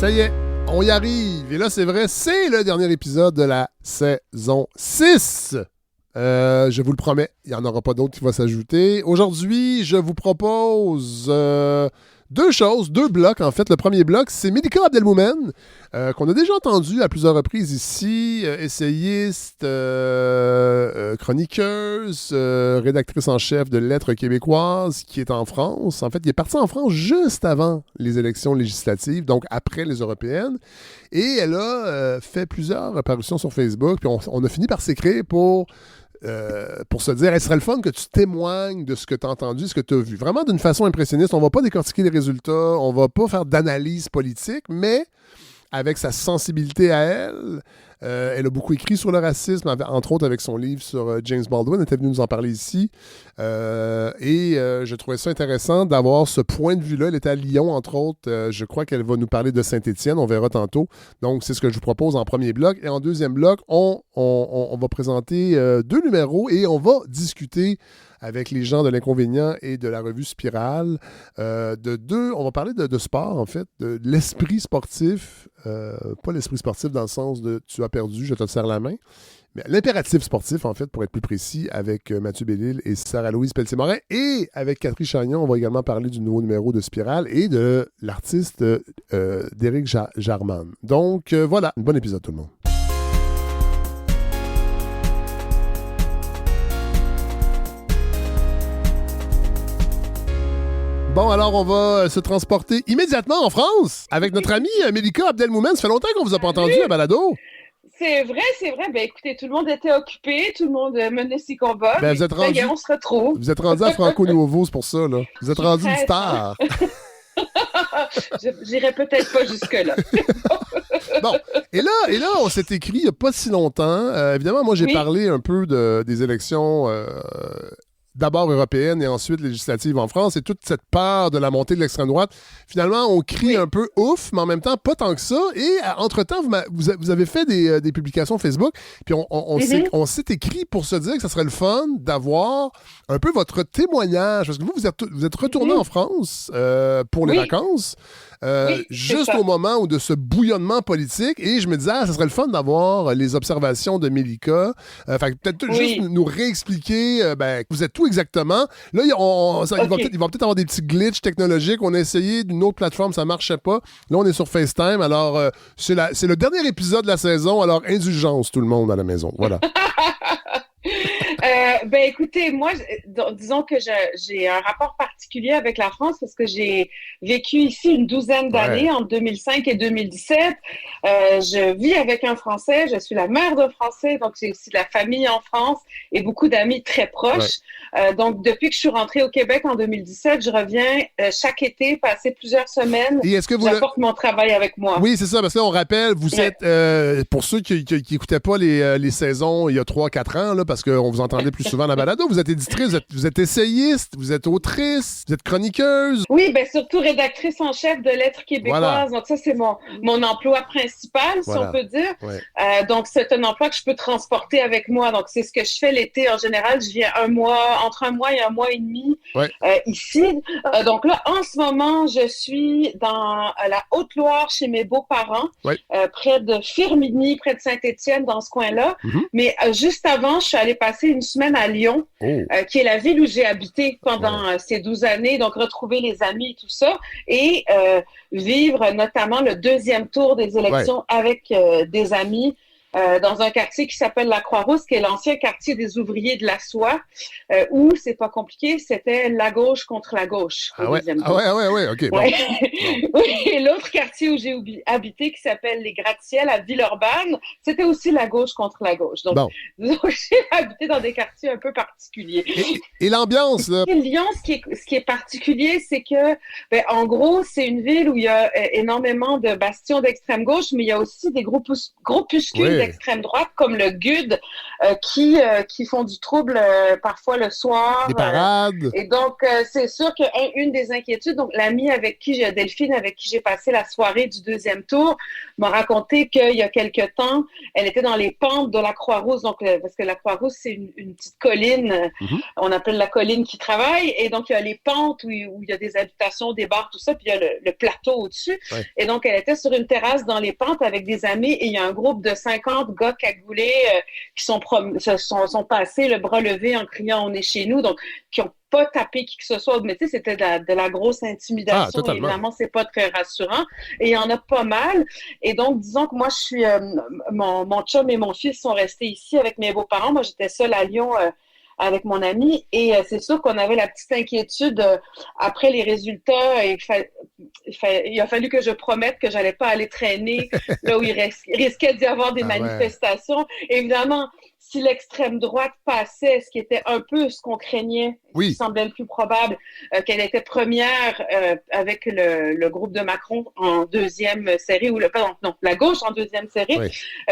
Ça y est, on y arrive. Et là, c'est vrai, c'est le dernier épisode de la saison 6. Je vous le promets, il n'y en aura pas d'autres qui vont s'ajouter. Aujourd'hui, je vous propose deux choses, deux blocs en fait. Le premier bloc, c'est Melika Abdelmoumen, qu'on a déjà entendu à plusieurs reprises ici, essayiste, chroniqueuse, rédactrice en chef de Lettres québécoises, qui est en France. En fait, il est parti en France juste avant les élections législatives, donc après les européennes. Et elle a fait plusieurs apparitions sur Facebook, puis on a fini par s'écrire pour se dire, ce serait le fun que tu témoignes de ce que tu as entendu, ce que tu as vu. Vraiment d'une façon impressionniste. On ne va pas décortiquer les résultats, on ne va pas faire d'analyse politique, mais avec sa sensibilité à elle, elle a beaucoup écrit sur le racisme, entre autres avec son livre sur James Baldwin. Elle était venue nous en parler ici. Je trouvais ça intéressant d'avoir ce point de vue-là. Elle était à Lyon, entre autres. Je crois qu'elle va nous parler de Saint-Étienne. On verra tantôt. Donc, c'est ce que je vous propose en premier bloc. Et en deuxième bloc, on va présenter deux numéros et on va discuter avec les gens de l'Inconvénient et de la revue Spirale. On va parler de sport, en fait, de l'esprit sportif. Pas l'esprit sportif dans le sens de « tu as perdu, je te serre la main », mais l'impératif sportif, en fait, pour être plus précis, avec Mathieu Bellil et Sarah-Louise Pelletier-Morin. Et avec Catherine Chagnon, on va également parler du nouveau numéro de Spirale et de l'artiste d'Éric Jarman. Donc, voilà, un bon épisode tout le monde. Bon, alors on va se transporter immédiatement en France avec notre amie Melika Abdelmoumen. Ça fait longtemps qu'on vous a pas entendu à balado. C'est vrai. Ben écoutez, tout le monde était occupé, tout le monde menait ses combats. Ben, vous êtes rendu, on se retrouve. Vous êtes rendu à Franco Nouveau, c'est pour ça, là. Vous êtes rendu une star. J'irai peut-être pas jusque-là. Bon, et là, on s'est écrit il n'y a pas si longtemps. Évidemment, moi, j'ai parlé un peu des élections d'abord européenne et ensuite législative en France, et toute cette peur de la montée de l'extrême droite. Finalement, on crie un peu ouf, mais en même temps, pas tant que ça. Et entre-temps, vous avez fait des publications Facebook, puis on s'est écrit pour se dire que ça serait le fun d'avoir un peu votre témoignage, parce que vous êtes retourné en France pour les vacances. Juste au moment où de ce bouillonnement politique, et je me disais, ça serait le fun d'avoir les observations de Melika. Fait que peut-être juste nous réexpliquer vous êtes où exactement. Là, il va peut-être avoir des petits glitches technologiques. On a essayé d'une autre plateforme, ça marchait pas. Là, on est sur FaceTime. Alors, c'est le dernier épisode de la saison. Alors, indulgence, tout le monde à la maison. Voilà. Écoutez, moi, disons que j'ai un rapport particulier avec la France parce que j'ai vécu ici une douzaine d'années, entre 2005 et 2017. Je vis avec un Français, je suis la mère d'un Français, donc j'ai aussi de la famille en France et beaucoup d'amis très proches. Donc, depuis que je suis rentrée au Québec en 2017, je reviens chaque été, passer plusieurs semaines. Et est-ce que j'apporte mon travail avec moi. Oui, c'est ça, parce qu'on rappelle, vous êtes, pour ceux qui n'écoutaient pas les saisons il y a 3-4 ans, là, parce qu'on vous entendait plus souvent dans la balado, vous êtes éditrice, vous êtes essayiste, vous êtes autrice, vous êtes chroniqueuse. Oui, surtout rédactrice en chef de Lettres québécoises. Voilà. Donc ça, c'est mon emploi principal, si on peut dire. Donc c'est un emploi que je peux transporter avec moi. Donc c'est ce que je fais l'été en général. Je viens entre un mois et un mois et demi ici. Donc là, en ce moment, je suis dans la Haute-Loire chez mes beaux-parents, près de Firminy, près de Saint-Étienne, dans ce coin-là. Mais juste avant, je suis allée passer une semaine à Lyon, qui est la ville où j'ai habité pendant ces 12 années, donc retrouver les amis et tout ça, et vivre notamment le deuxième tour des élections avec des amis dans un quartier qui s'appelle la Croix-Rousse, qui est l'ancien quartier des ouvriers de la soie, où, c'est pas compliqué, c'était la gauche contre la gauche. OK. Bon. Oui, et l'autre quartier où j'ai habité, qui s'appelle les Gratte-Ciel à Villeurbanne, c'était aussi la gauche contre la gauche. Donc, j'ai habité dans des quartiers un peu particuliers. Et l'ambiance, là? Lyon, ce qui est particulier, c'est que, en gros, c'est une ville où il y a énormément de bastions d'extrême gauche, mais il y a aussi des groupuscules l'extrême droite, comme le GUD, qui font du trouble parfois le soir. Des parades. Et donc, c'est sûr qu'une des inquiétudes, donc l'amie Delphine, avec qui j'ai passé la soirée du deuxième tour, m'a raconté qu'il y a quelque temps, elle était dans les pentes de la Croix-Rousse, donc, parce que la Croix-Rousse, c'est une petite colline, on appelle la colline qui travaille, et donc il y a les pentes où il y a des habitations, des bars, tout ça, puis il y a le plateau au-dessus. Ouais. Et donc, elle était sur une terrasse dans les pentes avec des amis, et il y a un groupe de 50 gars cagoulés qui sont passés le bras levé en criant « On est chez nous », donc qui n'ont pas tapé qui que ce soit, mais tu sais, c'était de la grosse intimidation. Ah, évidemment, c'est pas très rassurant. Et il y en a pas mal. Et donc, disons que moi, je suis... mon chum et mon fils sont restés ici avec mes beaux-parents. Moi, j'étais seule à Lyon avec mon ami. Et c'est sûr qu'on avait la petite inquiétude après les résultats. Il a fallu que je promette que j'allais pas aller traîner là où il risquait d'y avoir des manifestations. Ouais. Évidemment, si l'extrême droite passait, ce qui était un peu ce qu'on craignait, ce qui semblait le plus probable, qu'elle était première avec le groupe de Macron en deuxième série, la gauche en deuxième série,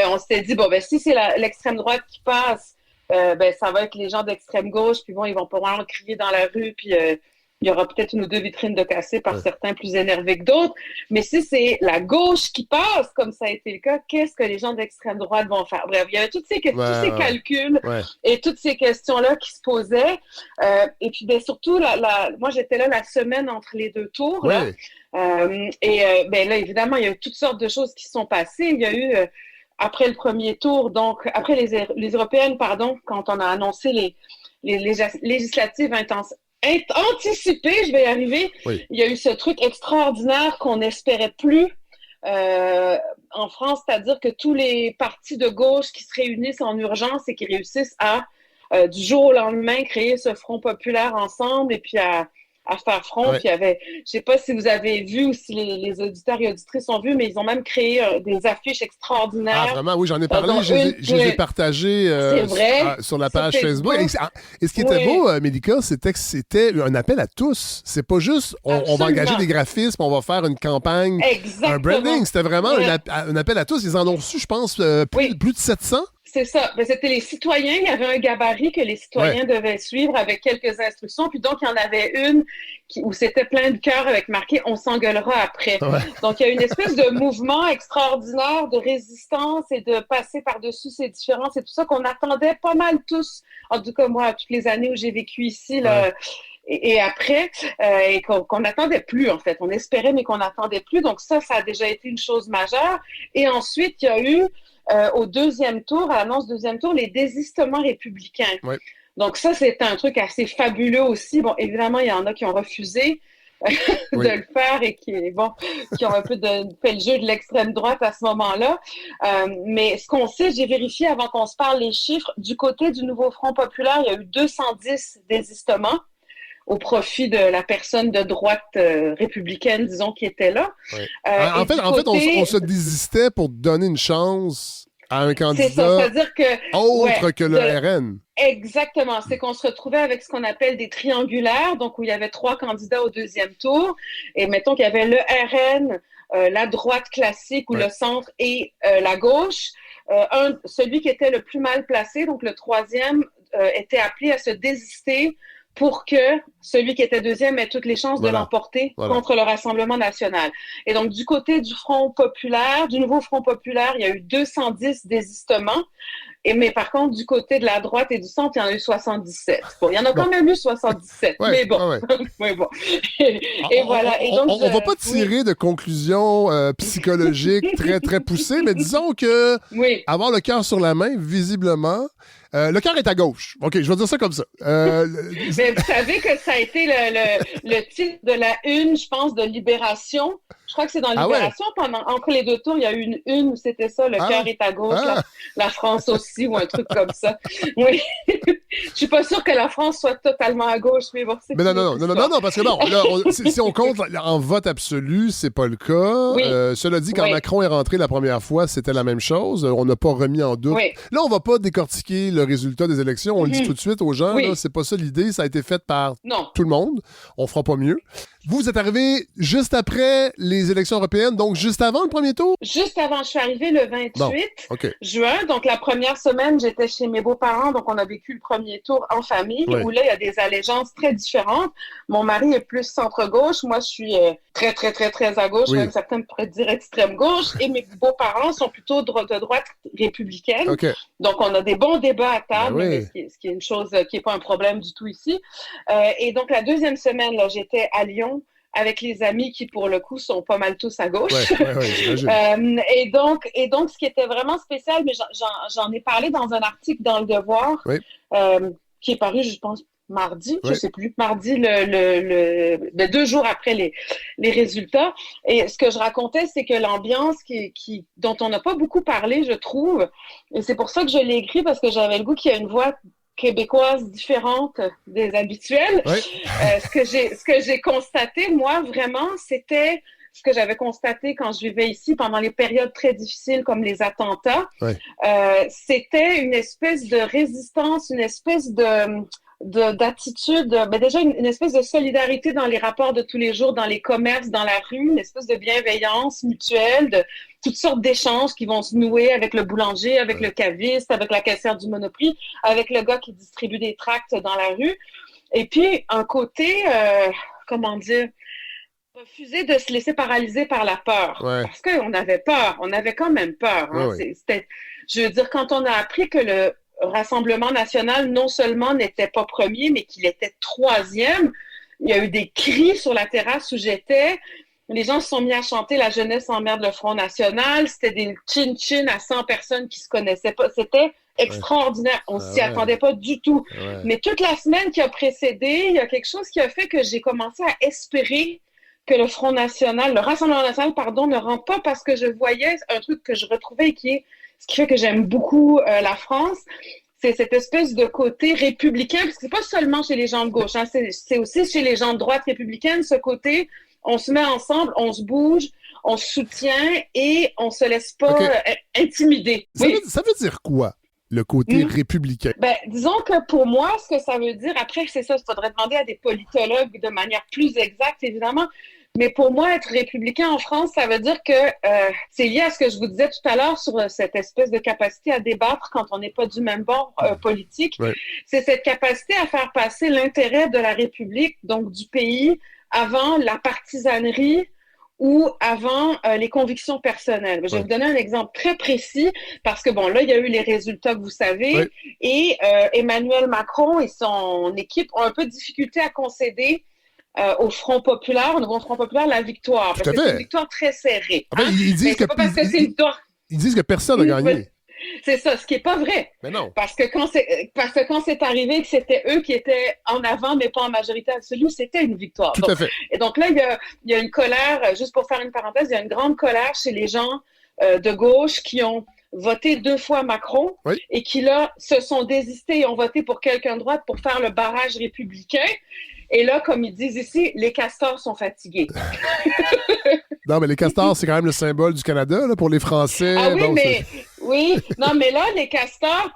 on s'était dit, si c'est l'extrême droite qui passe, ça va être les gens d'extrême gauche, puis ils vont pouvoir crier dans la rue, puis il y aura peut-être une ou deux vitrines de cassées par certains plus énervés que d'autres. Mais si c'est la gauche qui passe, comme ça a été le cas, qu'est-ce que les gens d'extrême droite vont faire? Bref, il y avait tous ces calculs et toutes ces questions-là qui se posaient. Et puis, surtout, moi, j'étais là la semaine entre les deux tours. Là. Là, évidemment, il y a eu toutes sortes de choses qui se sont passées. Il y a eu... après le premier tour, donc après les européennes, quand on a annoncé les législatives anticipées, je vais y arriver, il y a eu ce truc extraordinaire qu'on n'espérait plus en France, c'est-à-dire que tous les partis de gauche qui se réunissent en urgence et qui réussissent à, du jour au lendemain, créer ce Front populaire ensemble et puis à faire front. Puis il y avait, je sais pas si vous avez vu ou si les auditeurs et auditrices ont vu, mais ils ont même créé des affiches extraordinaires. Ah, vraiment? Oui, j'en ai parlé. Je les ai partagées sur la page Facebook. Et ce qui était beau, Mélika, c'était que c'était un appel à tous. C'est pas juste, on va engager des graphismes, on va faire une campagne, un branding. C'était vraiment un appel à tous. Ils en ont reçu, je pense, plus de 700. C'est ça. C'était les citoyens. Il y avait un gabarit que les citoyens devaient suivre avec quelques instructions. Puis donc, il y en avait une où c'était plein de cœurs avec marqué « On s'engueulera après ». Donc, il y a une espèce de mouvement extraordinaire de résistance et de passer par-dessus ces différences et tout ça qu'on attendait pas mal tous. En tout cas, moi, toutes les années où j'ai vécu ici, là, et après, et qu'on n'attendait plus, en fait. On espérait, mais qu'on n'attendait plus. Donc ça a déjà été une chose majeure. Et ensuite, il y a eu... au deuxième tour, à l'annonce du deuxième tour, les désistements républicains. Donc ça, c'était un truc assez fabuleux aussi. Bon, évidemment, il y en a qui ont refusé de le faire et qui ont un peu fait le jeu de l'extrême droite à ce moment-là. Mais ce qu'on sait, j'ai vérifié avant qu'on se parle les chiffres, du côté du Nouveau Front populaire, il y a eu 210 désistements au profit de la personne de droite républicaine, disons, qui était là. En fait, on se désistait pour donner une chance à un candidat autre que le RN. Exactement. C'est qu'on se retrouvait avec ce qu'on appelle des triangulaires, donc où il y avait 3 candidats au deuxième tour. Et mettons qu'il y avait le RN, la droite classique ou le centre et la gauche. Celui qui était le plus mal placé, donc le troisième, était appelé à se désister pour que celui qui était deuxième ait toutes les chances de l'emporter contre le Rassemblement national. Et donc, du côté du Front populaire, du nouveau Front populaire, il y a eu 210 désistements. Mais par contre, du côté de la droite et du centre, il y en a eu 77. Bon, il y en a quand même eu 77, mais bon. Mais bon. Et voilà. Et donc, on va pas tirer de conclusions psychologiques très, très poussées, mais disons que avoir le cœur sur la main, visiblement, le cœur est à gauche. OK, je vais dire ça comme ça. Mais vous savez que ça a été le titre de la une, je pense, de Libération. Je crois que c'est dans Libération, entre les deux tours, il y a eu une où c'était ça, le cœur est à gauche, la France aussi, ou un truc comme ça. Oui. Je suis pas sûre que la France soit totalement à gauche, mais bon, c'est... Mais non, parce que bon, là, si on compte en vote absolu, c'est pas le cas. Oui. Cela dit, quand Macron est rentré la première fois, c'était la même chose. On n'a pas remis en doute. Oui. Là, on va pas décortiquer le résultat des élections. On le dit tout de suite aux gens. Là, c'est pas ça l'idée. Ça a été fait par tout le monde. On fera pas mieux. Vous êtes arrivé juste après les élections européennes, donc juste avant le premier tour? Juste avant, je suis arrivée le 28 juin. Donc, la première semaine, j'étais chez mes beaux-parents. Donc, on a vécu le premier tour en famille, où là, il y a des allégeances très différentes. Mon mari est plus centre-gauche. Moi, je suis très, très, très, très à gauche. Même certains pourraient dire extrême-gauche. Et mes beaux-parents sont plutôt de droite républicaine. Donc, on a des bons débats à table, ce qui est une chose qui n'est pas un problème du tout ici. Et donc, la deuxième semaine, là, j'étais à Lyon avec les amis qui, pour le coup, sont pas mal tous à gauche. Et donc, ce qui était vraiment spécial, mais j'en ai parlé dans un article dans Le Devoir, qui est paru, je pense, mardi, je sais plus, mardi, le 2 jours après les résultats. Et ce que je racontais, c'est que l'ambiance dont on n'a pas beaucoup parlé, je trouve, et c'est pour ça que je l'ai écrit, parce que j'avais le goût qu'il y a une voix québécoise différente des habituelles. Ce que j'ai constaté, moi, vraiment, c'était ce que j'avais constaté quand je vivais ici pendant les périodes très difficiles comme les attentats. C'était une espèce de résistance, une espèce d'attitude, déjà une espèce de solidarité dans les rapports de tous les jours, dans les commerces, dans la rue, une espèce de bienveillance mutuelle, de toutes sortes d'échanges qui vont se nouer avec le boulanger, avec le caviste, avec la caissière du Monoprix, avec le gars qui distribue des tracts dans la rue. Et puis, un côté, refuser de se laisser paralyser par la peur. Parce qu'on avait peur, on avait quand même peur. Hein. Je veux dire, quand on a appris que le Rassemblement national, non seulement n'était pas premier, mais qu'il était troisième, il y a eu des cris sur la terrasse où j'étais. Les gens se sont mis à chanter « La jeunesse emmerde le Front national ». C'était des chin-chin à 100 personnes qui se connaissaient pas. C'était extraordinaire. On s'y attendait pas du tout. Mais toute la semaine qui a précédé, il y a quelque chose qui a fait que j'ai commencé à espérer que le Front national, le Rassemblement national, ne rentre pas, parce que je voyais un truc que je retrouvais ce qui fait que j'aime beaucoup la France, c'est cette espèce de côté républicain, parce que c'est pas seulement chez les gens de gauche, hein, c'est aussi chez les gens de droite républicaine, ce côté, on se met ensemble, on se bouge, on se soutient et on se laisse pas intimider. Ça veut dire quoi, le côté républicain? Disons que pour moi, ce que ça veut dire, après, c'est ça, il faudrait demander à des politologues de manière plus exacte, évidemment. Mais pour moi, être républicain en France, ça veut dire que c'est lié à ce que je vous disais tout à l'heure sur cette espèce de capacité à débattre quand on n'est pas du même bord politique. C'est cette capacité à faire passer l'intérêt de la République, donc du pays, avant la partisanerie ou avant les convictions personnelles. Je vais vous donner un exemple très précis parce que, là, il y a eu les résultats que vous savez et Emmanuel Macron et son équipe ont un peu de difficulté à concéder au Front populaire, au nouveau Front populaire, la victoire. Parce que c'est une victoire très serrée. Ils disent que personne n'a gagné. C'est ça, ce qui n'est pas vrai. Mais non. Parce que quand c'est arrivé que c'était eux qui étaient en avant, mais pas en majorité absolue, c'était une victoire. Tout à fait. Et donc là, il y a une colère, juste pour faire une parenthèse, il y a une grande colère chez les gens de gauche qui ont voté 2 fois Macron et qui, là, se sont désistés et ont voté pour quelqu'un de droite pour faire le barrage républicain. Et là, comme ils disent ici, les castors sont fatigués. Non, mais les castors, c'est quand même le symbole du Canada, là, pour les Français. Ah oui, non, mais là, les castors,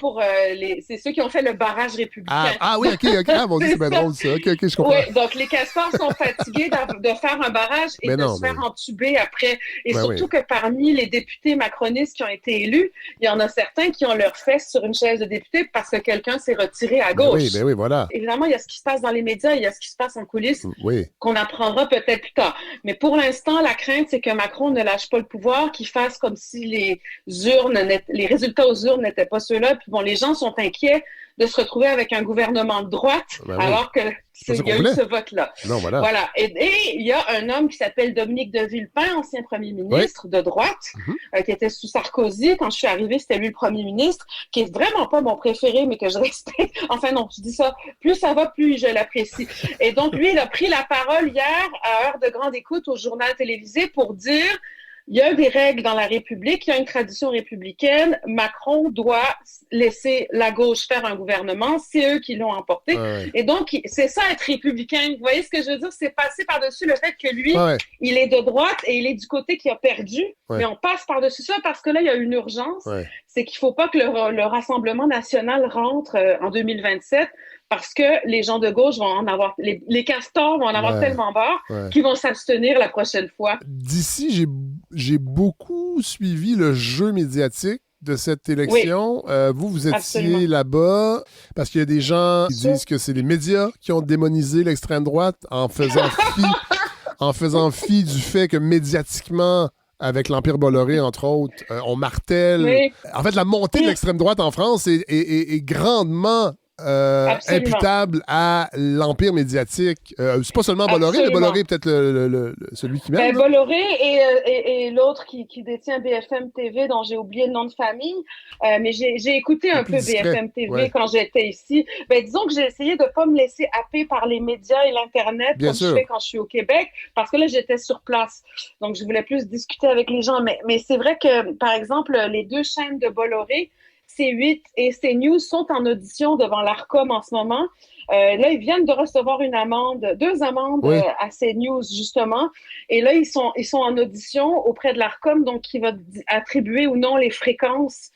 c'est ceux qui ont fait le barrage républicain. Oui, OK. Ah, mon Dieu, c'est bien drôle, ça. OK, je comprends. Oui, donc les castors sont fatigués de faire un barrage et se faire entuber après. Et surtout que parmi les députés macronistes qui ont été élus, il y en a certains qui ont leur fesse sur une chaise de député parce que quelqu'un s'est retiré à gauche. Oui, voilà. Évidemment, il y a ce qui se passe dans les médias, il y a ce qui se passe en coulisses qu'on apprendra peut-être plus tard. Mais pour l'instant, la crainte, c'est que Macron ne lâche pas le pouvoir, qu'il fasse comme si les résultats aux urnes n'étaient pas ceux-là. Puis les gens sont inquiets de se retrouver avec un gouvernement de droite alors que il y a eu ce vote-là. Non, voilà. Et il y a un homme qui s'appelle Dominique de Villepin, ancien premier ministre de droite, qui était sous Sarkozy. Quand je suis arrivée, c'était lui le premier ministre, qui est vraiment pas mon préféré, mais que je respecte. Enfin non, je dis ça, plus ça va, plus je l'apprécie. Et donc, lui, il a pris la parole hier à heure de grande écoute au journal télévisé pour dire il y a des règles dans la République, il y a une tradition républicaine. Macron doit laisser la gauche faire un gouvernement. C'est eux qui l'ont emporté. Ouais. Et donc, c'est ça être républicain. Vous voyez ce que je veux dire? C'est passer par-dessus le fait que lui, il est de droite et il est du côté qui a perdu. Mais on passe par-dessus ça parce que là, il y a une urgence. C'est qu'il ne faut pas que le Rassemblement national rentre en 2027 parce que les gens de gauche vont en avoir, les castors vont en avoir tellement marre qu'ils vont s'abstenir la prochaine fois. D'ici, j'ai beaucoup suivi le jeu médiatique de cette élection. Vous étiez là-bas parce qu'il y a des gens qui disent que c'est les médias qui ont démonisé l'extrême droite en faisant fi du fait que médiatiquement, avec l'Empire Bolloré, entre autres, on martèle. Oui. En fait, la montée de l'extrême droite en France est grandement imputable à l'empire médiatique. C'est pas seulement Bolloré, mais Bolloré est peut-être celui qui mène. Bolloré et l'autre qui détient BFM TV, dont j'ai oublié le nom de famille, mais j'ai écouté un peu BFM TV quand j'étais ici. Disons que j'ai essayé de pas me laisser happer par les médias et l'Internet comme je fais quand je suis au Québec, parce que là, j'étais sur place. Donc, je voulais plus discuter avec les gens. Mais c'est vrai que, par exemple, les deux chaînes de Bolloré, C8 et CNews sont en audition devant l'ARCOM en ce moment. Là, ils viennent de recevoir deux amendes à CNews, justement. Et là, ils sont en audition auprès de l'ARCOM, donc qui va attribuer ou non les fréquences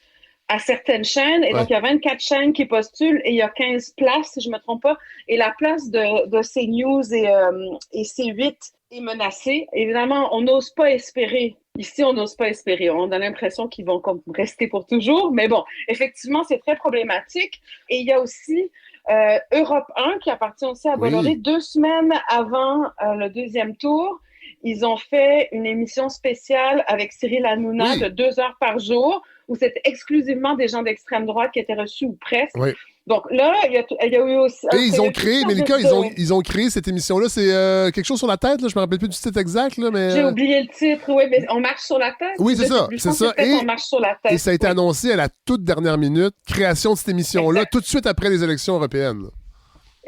à certaines chaînes. Et donc, il y a 24 chaînes qui postulent et il y a 15 places, si je ne me trompe pas. Et la place de CNews et C8 est menacée. Évidemment, on n'ose pas espérer. Ici, on n'ose pas espérer. On a l'impression qu'ils vont comme rester pour toujours. Mais bon, effectivement, c'est très problématique. Et il y a aussi Europe 1 qui appartient aussi à Bolloré. 2 semaines avant le deuxième tour, ils ont fait une émission spéciale avec Cyril Hanouna de 2 heures par jour où c'était exclusivement des gens d'extrême droite qui étaient reçus ou presque. Oui. Donc là, il y a eu aussi... Et ils ont créé, Mélika, ils ont créé cette émission-là. C'est quelque chose sur la tête, là. Je me rappelle plus du titre exact, là, mais... J'ai oublié le titre, oui, mais on marche sur la tête. Oui, c'est ça. On marche sur la tête. Et ça a été annoncé à la toute dernière minute, création de cette émission-là, tout de suite après les élections européennes.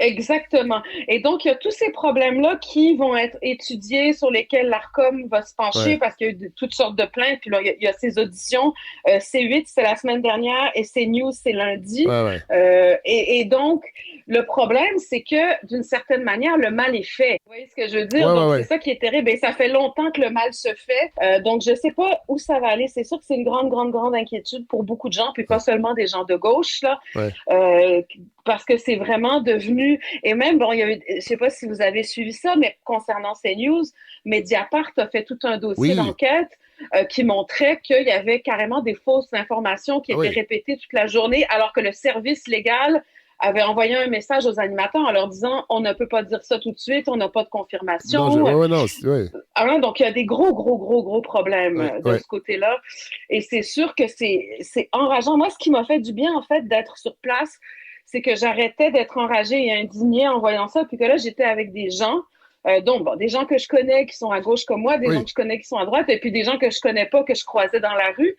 Exactement. Et donc, il y a tous ces problèmes-là qui vont être étudiés, sur lesquels l'ARCOM va se pencher parce qu'il y a eu toutes sortes de plaintes. Puis là, il y a ces auditions. C8, c'est la semaine dernière et CNews, c'est lundi. Et donc, le problème, c'est que, d'une certaine manière, le mal est fait. Vous voyez ce que je veux dire? Donc, c'est ça qui est terrible. Et ça fait longtemps que le mal se fait. Donc, je sais pas où ça va aller. C'est sûr que c'est une grande inquiétude pour beaucoup de gens, puis pas seulement des gens de gauche, là. Parce que c'est vraiment devenu... Et même, bon, il y a eu, je sais pas si vous avez suivi ça, mais concernant CNews, Mediapart a fait tout un dossier d'enquête qui montrait qu'il y avait carrément des fausses informations qui étaient répétées toute la journée, alors que le service légal avait envoyé un message aux animateurs en leur disant « On ne peut pas dire ça tout de suite, on n'a pas de confirmation. » Donc, il y a des gros problèmes de ce côté-là. Et c'est sûr que c'est enrageant. Moi, ce qui m'a fait du bien, en fait, d'être sur place, c'est que j'arrêtais d'être enragée et indignée en voyant ça, puis que là, j'étais avec des gens, des gens que je connais qui sont à gauche comme moi, des gens que je connais qui sont à droite, et puis des gens que je connais pas, que je croisais dans la rue.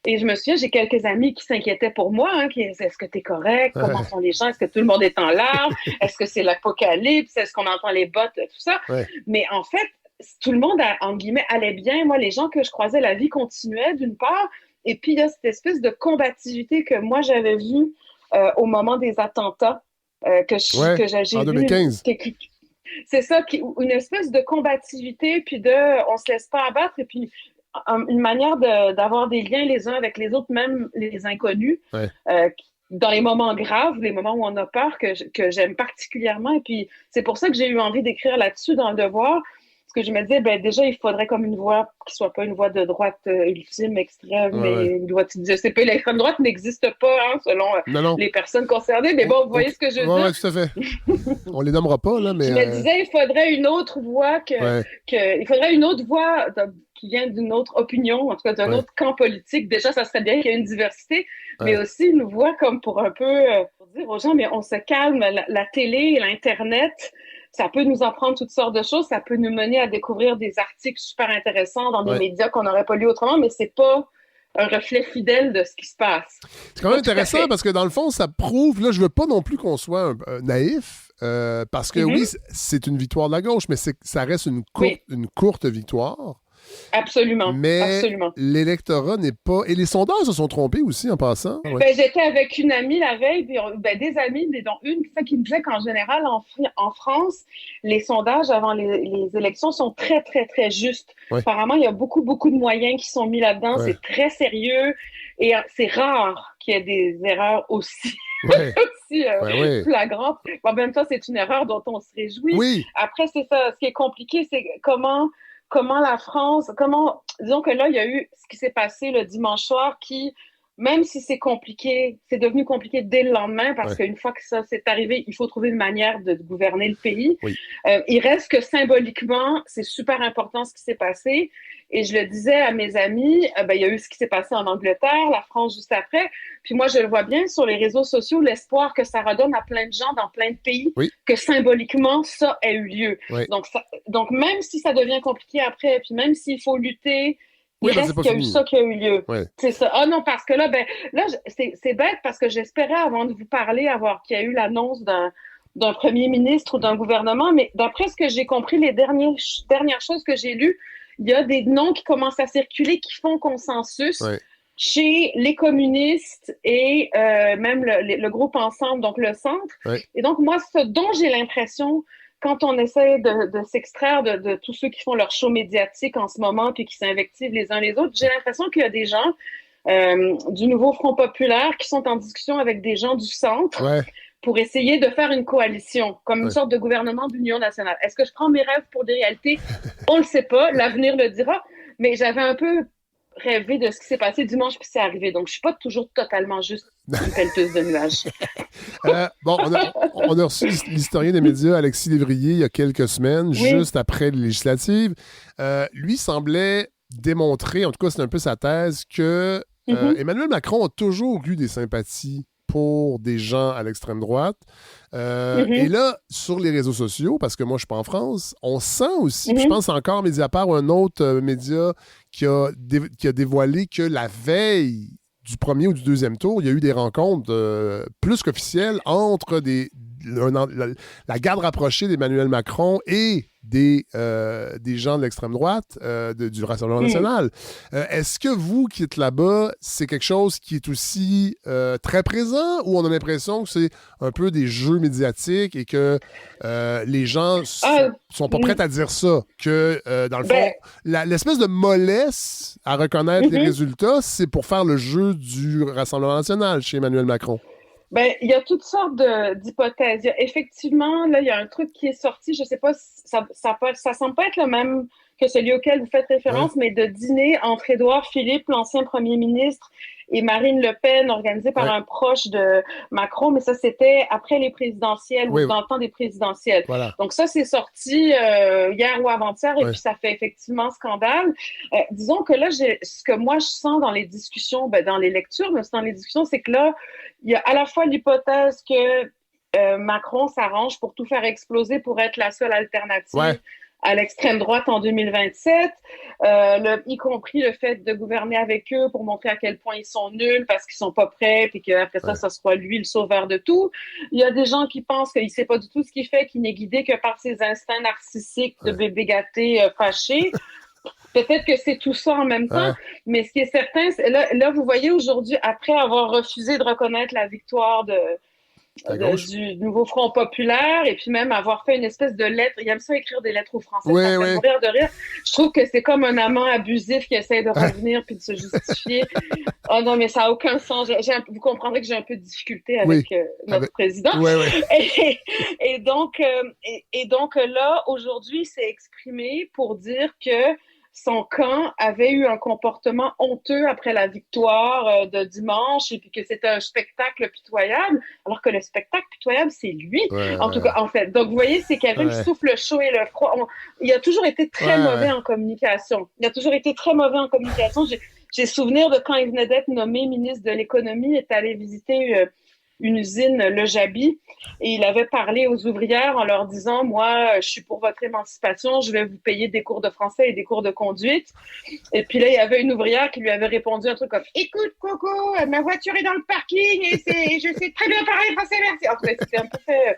Et je me souviens, j'ai quelques amis qui s'inquiétaient pour moi, qui disaient « Est-ce que t'es correct? Comment sont les gens? Est-ce que tout le monde est en larmes? Est-ce que c'est l'apocalypse? Est-ce qu'on entend les bottes? » Tout ça. Mais en fait, tout le monde, en guillemets, allait bien. Moi, les gens que je croisais, la vie continuait, d'une part. Et puis, il y a cette espèce de combativité que moi, j'avais vue au moment des attentats que j'ai en 2015. C'est ça, une espèce de combativité, puis on se laisse pas abattre, et puis une manière d'avoir des liens les uns avec les autres, même les inconnus, dans les moments graves, les moments où on a peur, que j'aime particulièrement. Et puis, c'est pour ça que j'ai eu envie d'écrire là-dessus dans Le Devoir, parce que je me disais, déjà, il faudrait comme une voix qui soit pas une voix de droite ultime, extrême, mais une voix, je sais pas, l'extrême droite n'existe pas, selon les personnes concernées, mais bon, vous voyez ce que je veux dire? Oui, tout à fait. On les nommera pas, là, mais... Je me disais, il faudrait une autre voix il faudrait une autre voix qui vient d'une autre opinion, en tout cas d'un autre camp politique. Déjà, ça serait bien qu'il y ait une diversité, mais aussi une voix comme pour un peu pour dire aux gens, mais on se calme, la télé et l'Internet, ça peut nous apprendre toutes sortes de choses, ça peut nous mener à découvrir des articles super intéressants dans des médias qu'on n'aurait pas lus autrement, mais c'est pas un reflet fidèle de ce qui se passe. C'est quand même intéressant parce que dans le fond, ça prouve, là, je veux pas non plus qu'on soit naïf, parce que oui, c'est une victoire de la gauche, mais ça reste une courte victoire. Absolument. Mais absolument. l'électorat n'est pas... Et les sondages se sont trompés aussi en passant. Ouais. Ben, j'étais avec une amie la veille, puis des amies, dont une qui me disait qu'en général, en France, les sondages avant les élections sont très, très, très justes. Ouais. Apparemment, il y a beaucoup, beaucoup de moyens qui sont mis là-dedans. Ouais. C'est très sérieux et c'est rare qu'il y ait des erreurs aussi, flagrantes. En même temps, c'est une erreur dont on se réjouit. Oui. Après, c'est ça. Ce qui est compliqué, c'est comment la France... Disons que là, il y a eu ce qui s'est passé le dimanche soir qui... Même si c'est compliqué, c'est devenu compliqué dès le lendemain parce qu'une fois que ça s'est arrivé, il faut trouver une manière de gouverner le pays. Oui. Il reste que symboliquement, c'est super important ce qui s'est passé. Et je le disais à mes amis, il y a eu ce qui s'est passé en Angleterre, la France juste après. Puis moi, je le vois bien sur les réseaux sociaux, l'espoir que ça redonne à plein de gens dans plein de pays, que symboliquement, ça ait eu lieu. Oui. Donc, même si ça devient compliqué après, puis même s'il faut lutter, il reste qu'il y a eu ça qui a eu lieu. Ouais. C'est ça. Ah non, parce que là, c'est bête parce que j'espérais, avant de vous parler, qu'il y a eu l'annonce d'un premier ministre ou d'un gouvernement, mais d'après ce que j'ai compris, les dernières choses que j'ai lues, il y a des noms qui commencent à circuler qui font consensus chez les communistes et même le groupe Ensemble, donc le centre. Et donc, moi, ce dont j'ai l'impression... Quand on essaie de s'extraire de tous ceux qui font leur show médiatique en ce moment puis qui s'invectivent les uns les autres, j'ai l'impression qu'il y a des gens du nouveau Front populaire qui sont en discussion avec des gens du centre pour essayer de faire une coalition, comme une sorte de gouvernement d'union nationale. Est-ce que je prends mes rêves pour des réalités? On le sait pas, l'avenir le dira, mais j'avais un peu rêvé de ce qui s'est passé dimanche puis c'est arrivé. Donc, je suis pas toujours totalement juste une pelleteuse de nuages. On a reçu l'historien des médias Alexis Lévrier il y a quelques semaines, juste après les législatives. Lui semblait démontrer, en tout cas c'est un peu sa thèse, que Emmanuel Macron a toujours eu des sympathies pour des gens à l'extrême droite. Et là, sur les réseaux sociaux, parce que moi, je suis pas en France, on sent aussi, puis je pense encore Mediapart ou un autre média qui a dévoilé que la veille du premier ou du deuxième tour, il y a eu des rencontres plus qu'officielles entre la garde rapprochée d'Emmanuel Macron et des gens de l'extrême droite du Rassemblement national. Est-ce que vous qui êtes là-bas, c'est quelque chose qui est aussi très présent ou on a l'impression que c'est un peu des jeux médiatiques et que les gens sont pas prêts à dire ça? Que, dans le fond, l'espèce de mollesse à reconnaître les résultats, c'est pour faire le jeu du Rassemblement national chez Emmanuel Macron. Il y a toutes sortes d'hypothèses. Effectivement, là, il y a un truc qui est sorti, je ne sais pas, ça semble pas être le même que celui auquel vous faites référence, mais de dîner entre Édouard Philippe, l'ancien premier ministre, et Marine Le Pen, organisé par un proche de Macron, mais ça, c'était après les présidentielles ou dans le temps des présidentielles. Voilà. Donc ça, c'est sorti hier ou avant-hier, et puis ça fait effectivement scandale. Disons que là, ce que moi, je sens dans les discussions, dans les lectures, mais aussi dans les discussions, c'est que là, il y a à la fois l'hypothèse que Macron s'arrange pour tout faire exploser pour être la seule alternative à l'extrême droite en 2027, y compris le fait de gouverner avec eux pour montrer à quel point ils sont nuls parce qu'ils sont pas prêts, puis qu'après ça sera lui le sauveur de tout. Il y a des gens qui pensent qu'il sait pas du tout ce qu'il fait, qu'il n'est guidé que par ses instincts narcissiques de bébé gâté fâché. Peut-être que c'est tout ça en même temps, mais ce qui est certain, là, vous voyez aujourd'hui, après avoir refusé de reconnaître la victoire du nouveau Front populaire et puis même avoir fait une espèce de lettre. Il aime ça écrire des lettres aux Français. Ça fait mourir de rire. Je trouve que c'est comme un amant abusif qui essaie de revenir puis de se justifier. Oh non, mais ça n'a aucun sens. Vous comprendrez que j'ai un peu de difficulté avec notre président. Et donc là, aujourd'hui, il s'est exprimé pour dire que son camp avait eu un comportement honteux après la victoire de dimanche et puis que c'était un spectacle pitoyable, alors que le spectacle pitoyable, c'est lui, en tout cas, en fait. Donc, vous voyez, c'est quelqu'un qui souffle le chaud et le froid. Il a toujours été très mauvais en communication. J'ai souvenir de quand il venait d'être nommé ministre de l'Économie, il est allé visiter une usine, le Jabi, et il avait parlé aux ouvrières en leur disant « Moi, je suis pour votre émancipation, je vais vous payer des cours de français et des cours de conduite. » Et puis là, il y avait une ouvrière qui lui avait répondu un truc comme « Écoute, Coco, ma voiture est dans le parking et je sais très bien parler français, merci. » En fait, c'était un peu fait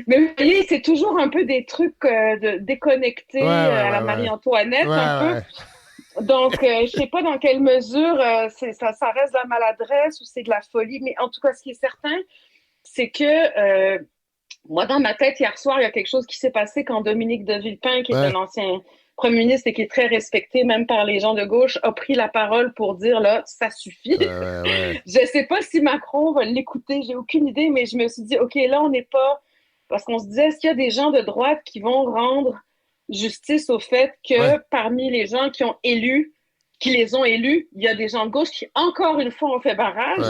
Mais vous voyez, c'est toujours un peu des trucs de déconnectés à la Marie-Antoinette, un peu. Donc, je sais pas dans quelle mesure ça reste de la maladresse ou c'est de la folie. Mais en tout cas, ce qui est certain, c'est que moi, dans ma tête, hier soir, il y a quelque chose qui s'est passé quand Dominique de Villepin, qui est un ancien premier ministre et qui est très respecté même par les gens de gauche, a pris la parole pour dire, là, ça suffit. Je sais pas si Macron va l'écouter, j'ai aucune idée, mais je me suis dit, OK, là, on n'est pas... Parce qu'on se disait, est-ce qu'il y a des gens de droite qui vont rendre justice au fait que parmi les gens qui les ont élus, il y a des gens de gauche qui, encore une fois, ont fait barrage.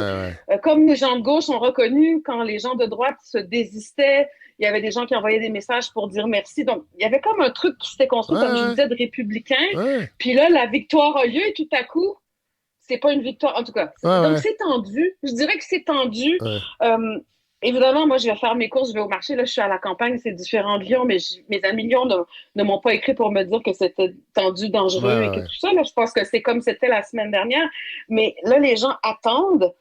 Comme les gens de gauche ont reconnu quand les gens de droite se désistaient, il y avait des gens qui envoyaient des messages pour dire merci. Donc, il y avait comme un truc qui s'était construit, comme je disais, de républicains. Puis là, la victoire a lieu et tout à coup, c'est pas une victoire. En tout cas, donc c'est tendu. Je dirais que c'est tendu. Évidemment, moi, je vais faire mes courses, je vais au marché. Là, je suis à la campagne, c'est différent de Lyon, mais mes amis Lyon ne m'ont pas écrit pour me dire que c'était tendu, dangereux et que tout ça. Là, je pense que c'est comme c'était la semaine dernière. Mais là, les gens attendent.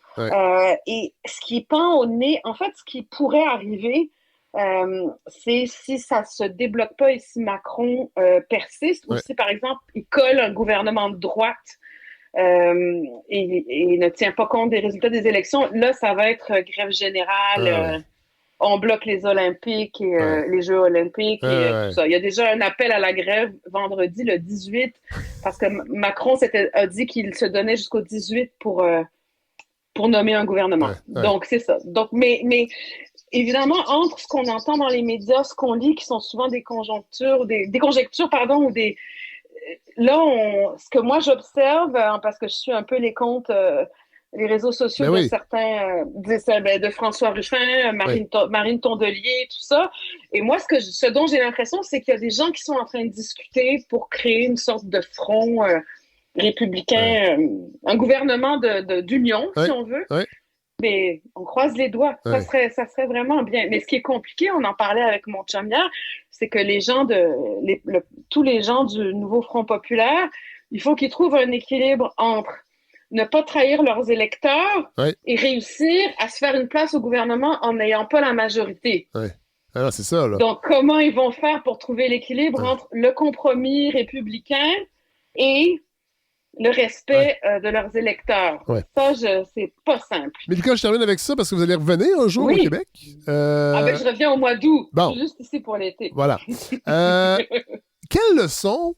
Et ce qui pend au nez, en fait, ce qui pourrait arriver, c'est si ça se débloque pas et si Macron persiste ou si, par exemple, il colle un gouvernement de droite et ne tient pas compte des résultats des élections, là, ça va être grève générale. On bloque les Olympiques et les Jeux Olympiques et tout ça. Il y a déjà un appel à la grève vendredi, le 18, parce que Macron a dit qu'il se donnait jusqu'au 18 pour nommer un gouvernement. Donc, c'est ça. Donc, mais évidemment, entre ce qu'on entend dans les médias, ce qu'on lit, qui sont souvent des conjectures, ou des... Là, ce que moi j'observe, parce que je suis un peu les comptes, les réseaux sociaux de certains, de François Ruffin, Marine Tondelier, tout ça. Et moi, ce dont j'ai l'impression, c'est qu'il y a des gens qui sont en train de discuter pour créer une sorte de front républicain, un gouvernement d'union, si on veut. Mais on croise les doigts. Ça serait vraiment bien. Mais ce qui est compliqué, on en parlait avec mon chum hier, c'est que tous les gens du nouveau Front populaire, il faut qu'ils trouvent un équilibre entre ne pas trahir leurs électeurs et réussir à se faire une place au gouvernement en n'ayant pas la majorité. Alors, c'est ça, là. Donc, comment ils vont faire pour trouver l'équilibre entre le compromis républicain et le respect de leurs électeurs. Ça, c'est pas simple. Mais quand je termine avec ça, parce que vous allez revenir un jour au Québec. Je reviens au mois d'août. Je suis juste ici pour l'été. Voilà. Quelle leçon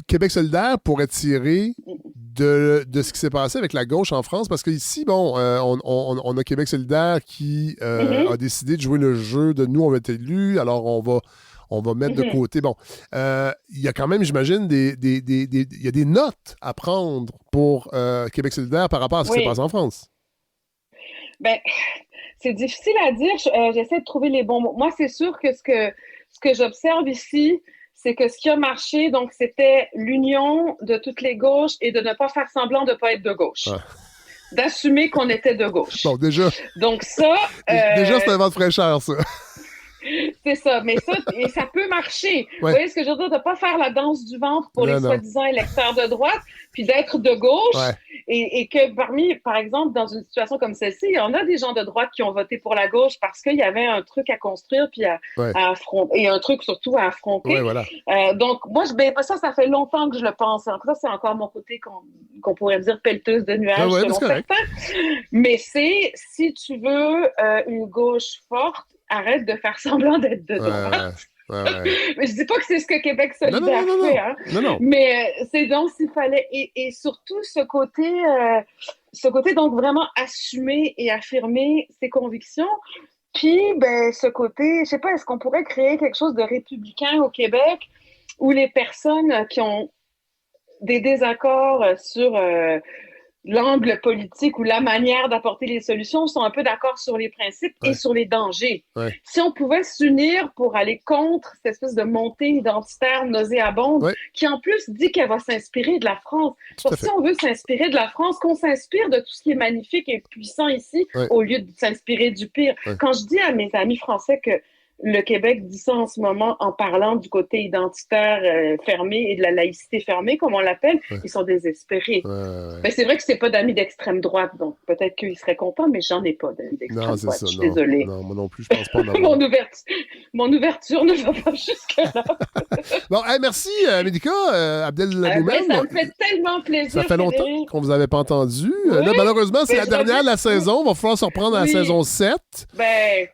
Québec solidaire pourrait tirer de ce qui s'est passé avec la gauche en France? Parce qu'ici, on a Québec solidaire qui a décidé de jouer le jeu de nous, on va être élus, alors on va mettre de côté. Il y a quand même, j'imagine, il y a des notes à prendre pour Québec solidaire par rapport à ce qui s'est passé en France. Ben, c'est difficile à dire. J'essaie de trouver les bons mots. Moi, c'est sûr que ce que j'observe ici, c'est que ce qui a marché, donc, c'était l'union de toutes les gauches et de ne pas faire semblant de ne pas être de gauche. D'assumer qu'on était de gauche. Bon, déjà. Donc, ça. Déjà, c'est un vent de fraîcheur, ça. C'est ça, mais ça peut marcher. Vous voyez ce que je veux dire? De ne pas faire la danse du ventre pour les soi-disant électeurs de droite, puis d'être de gauche, et que par exemple, dans une situation comme celle-ci, il y en a des gens de droite qui ont voté pour la gauche parce qu'il y avait un truc à construire, puis à affronter, et un truc surtout à affronter. Donc, moi, ça fait longtemps que je le pense. Ça, c'est encore mon côté qu'on pourrait dire pelleteuse de nuages, selon certains. Mais si tu veux une gauche forte, arrête de faire semblant d'être de droite. Mais je dis pas que c'est ce que Québec solidaire fait, hein. Mais c'est donc s'il fallait et surtout ce côté donc vraiment assumer et affirmer ses convictions. Puis ce côté, je sais pas, est-ce qu'on pourrait créer quelque chose de républicain au Québec où les personnes qui ont des désaccords sur l'angle politique ou la manière d'apporter les solutions sont un peu d'accord sur les principes et sur les dangers. Si on pouvait s'unir pour aller contre cette espèce de montée identitaire nauséabonde qui en plus dit qu'elle va s'inspirer de la France. Si on veut s'inspirer de la France, qu'on s'inspire de tout ce qui est magnifique et puissant ici au lieu de s'inspirer du pire. Quand je dis à mes amis français que le Québec dit ça en ce moment en parlant du côté identitaire fermé et de la laïcité fermée, comme on l'appelle. Ils sont désespérés. Mais c'est vrai que c'est pas d'amis d'extrême droite, donc peut-être qu'ils seraient contents, mais j'en ai pas d'amis d'extrême droite. Je suis désolée. Non, moi non plus, je pense pas en avoir. Mon ouverture ne va pas jusque-là. Bon, merci, Médica, Abdel Laboumen. Ça me fait tellement plaisir. Ça fait longtemps qu'on vous avait pas entendu. Là, malheureusement, c'est la dernière de la saison. Il va falloir se reprendre à la saison 7.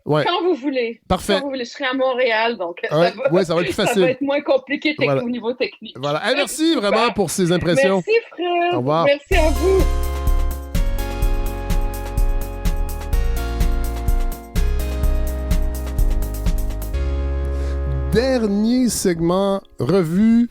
Quand vous voulez. Parfait. Quand vous voulez. Je serai à Montréal, donc ça va être plus facile. Ça va être moins compliqué au niveau technique. Voilà. Merci vraiment pour ces impressions. Merci, Fred. Au revoir. Merci à vous. Dernier segment, revue,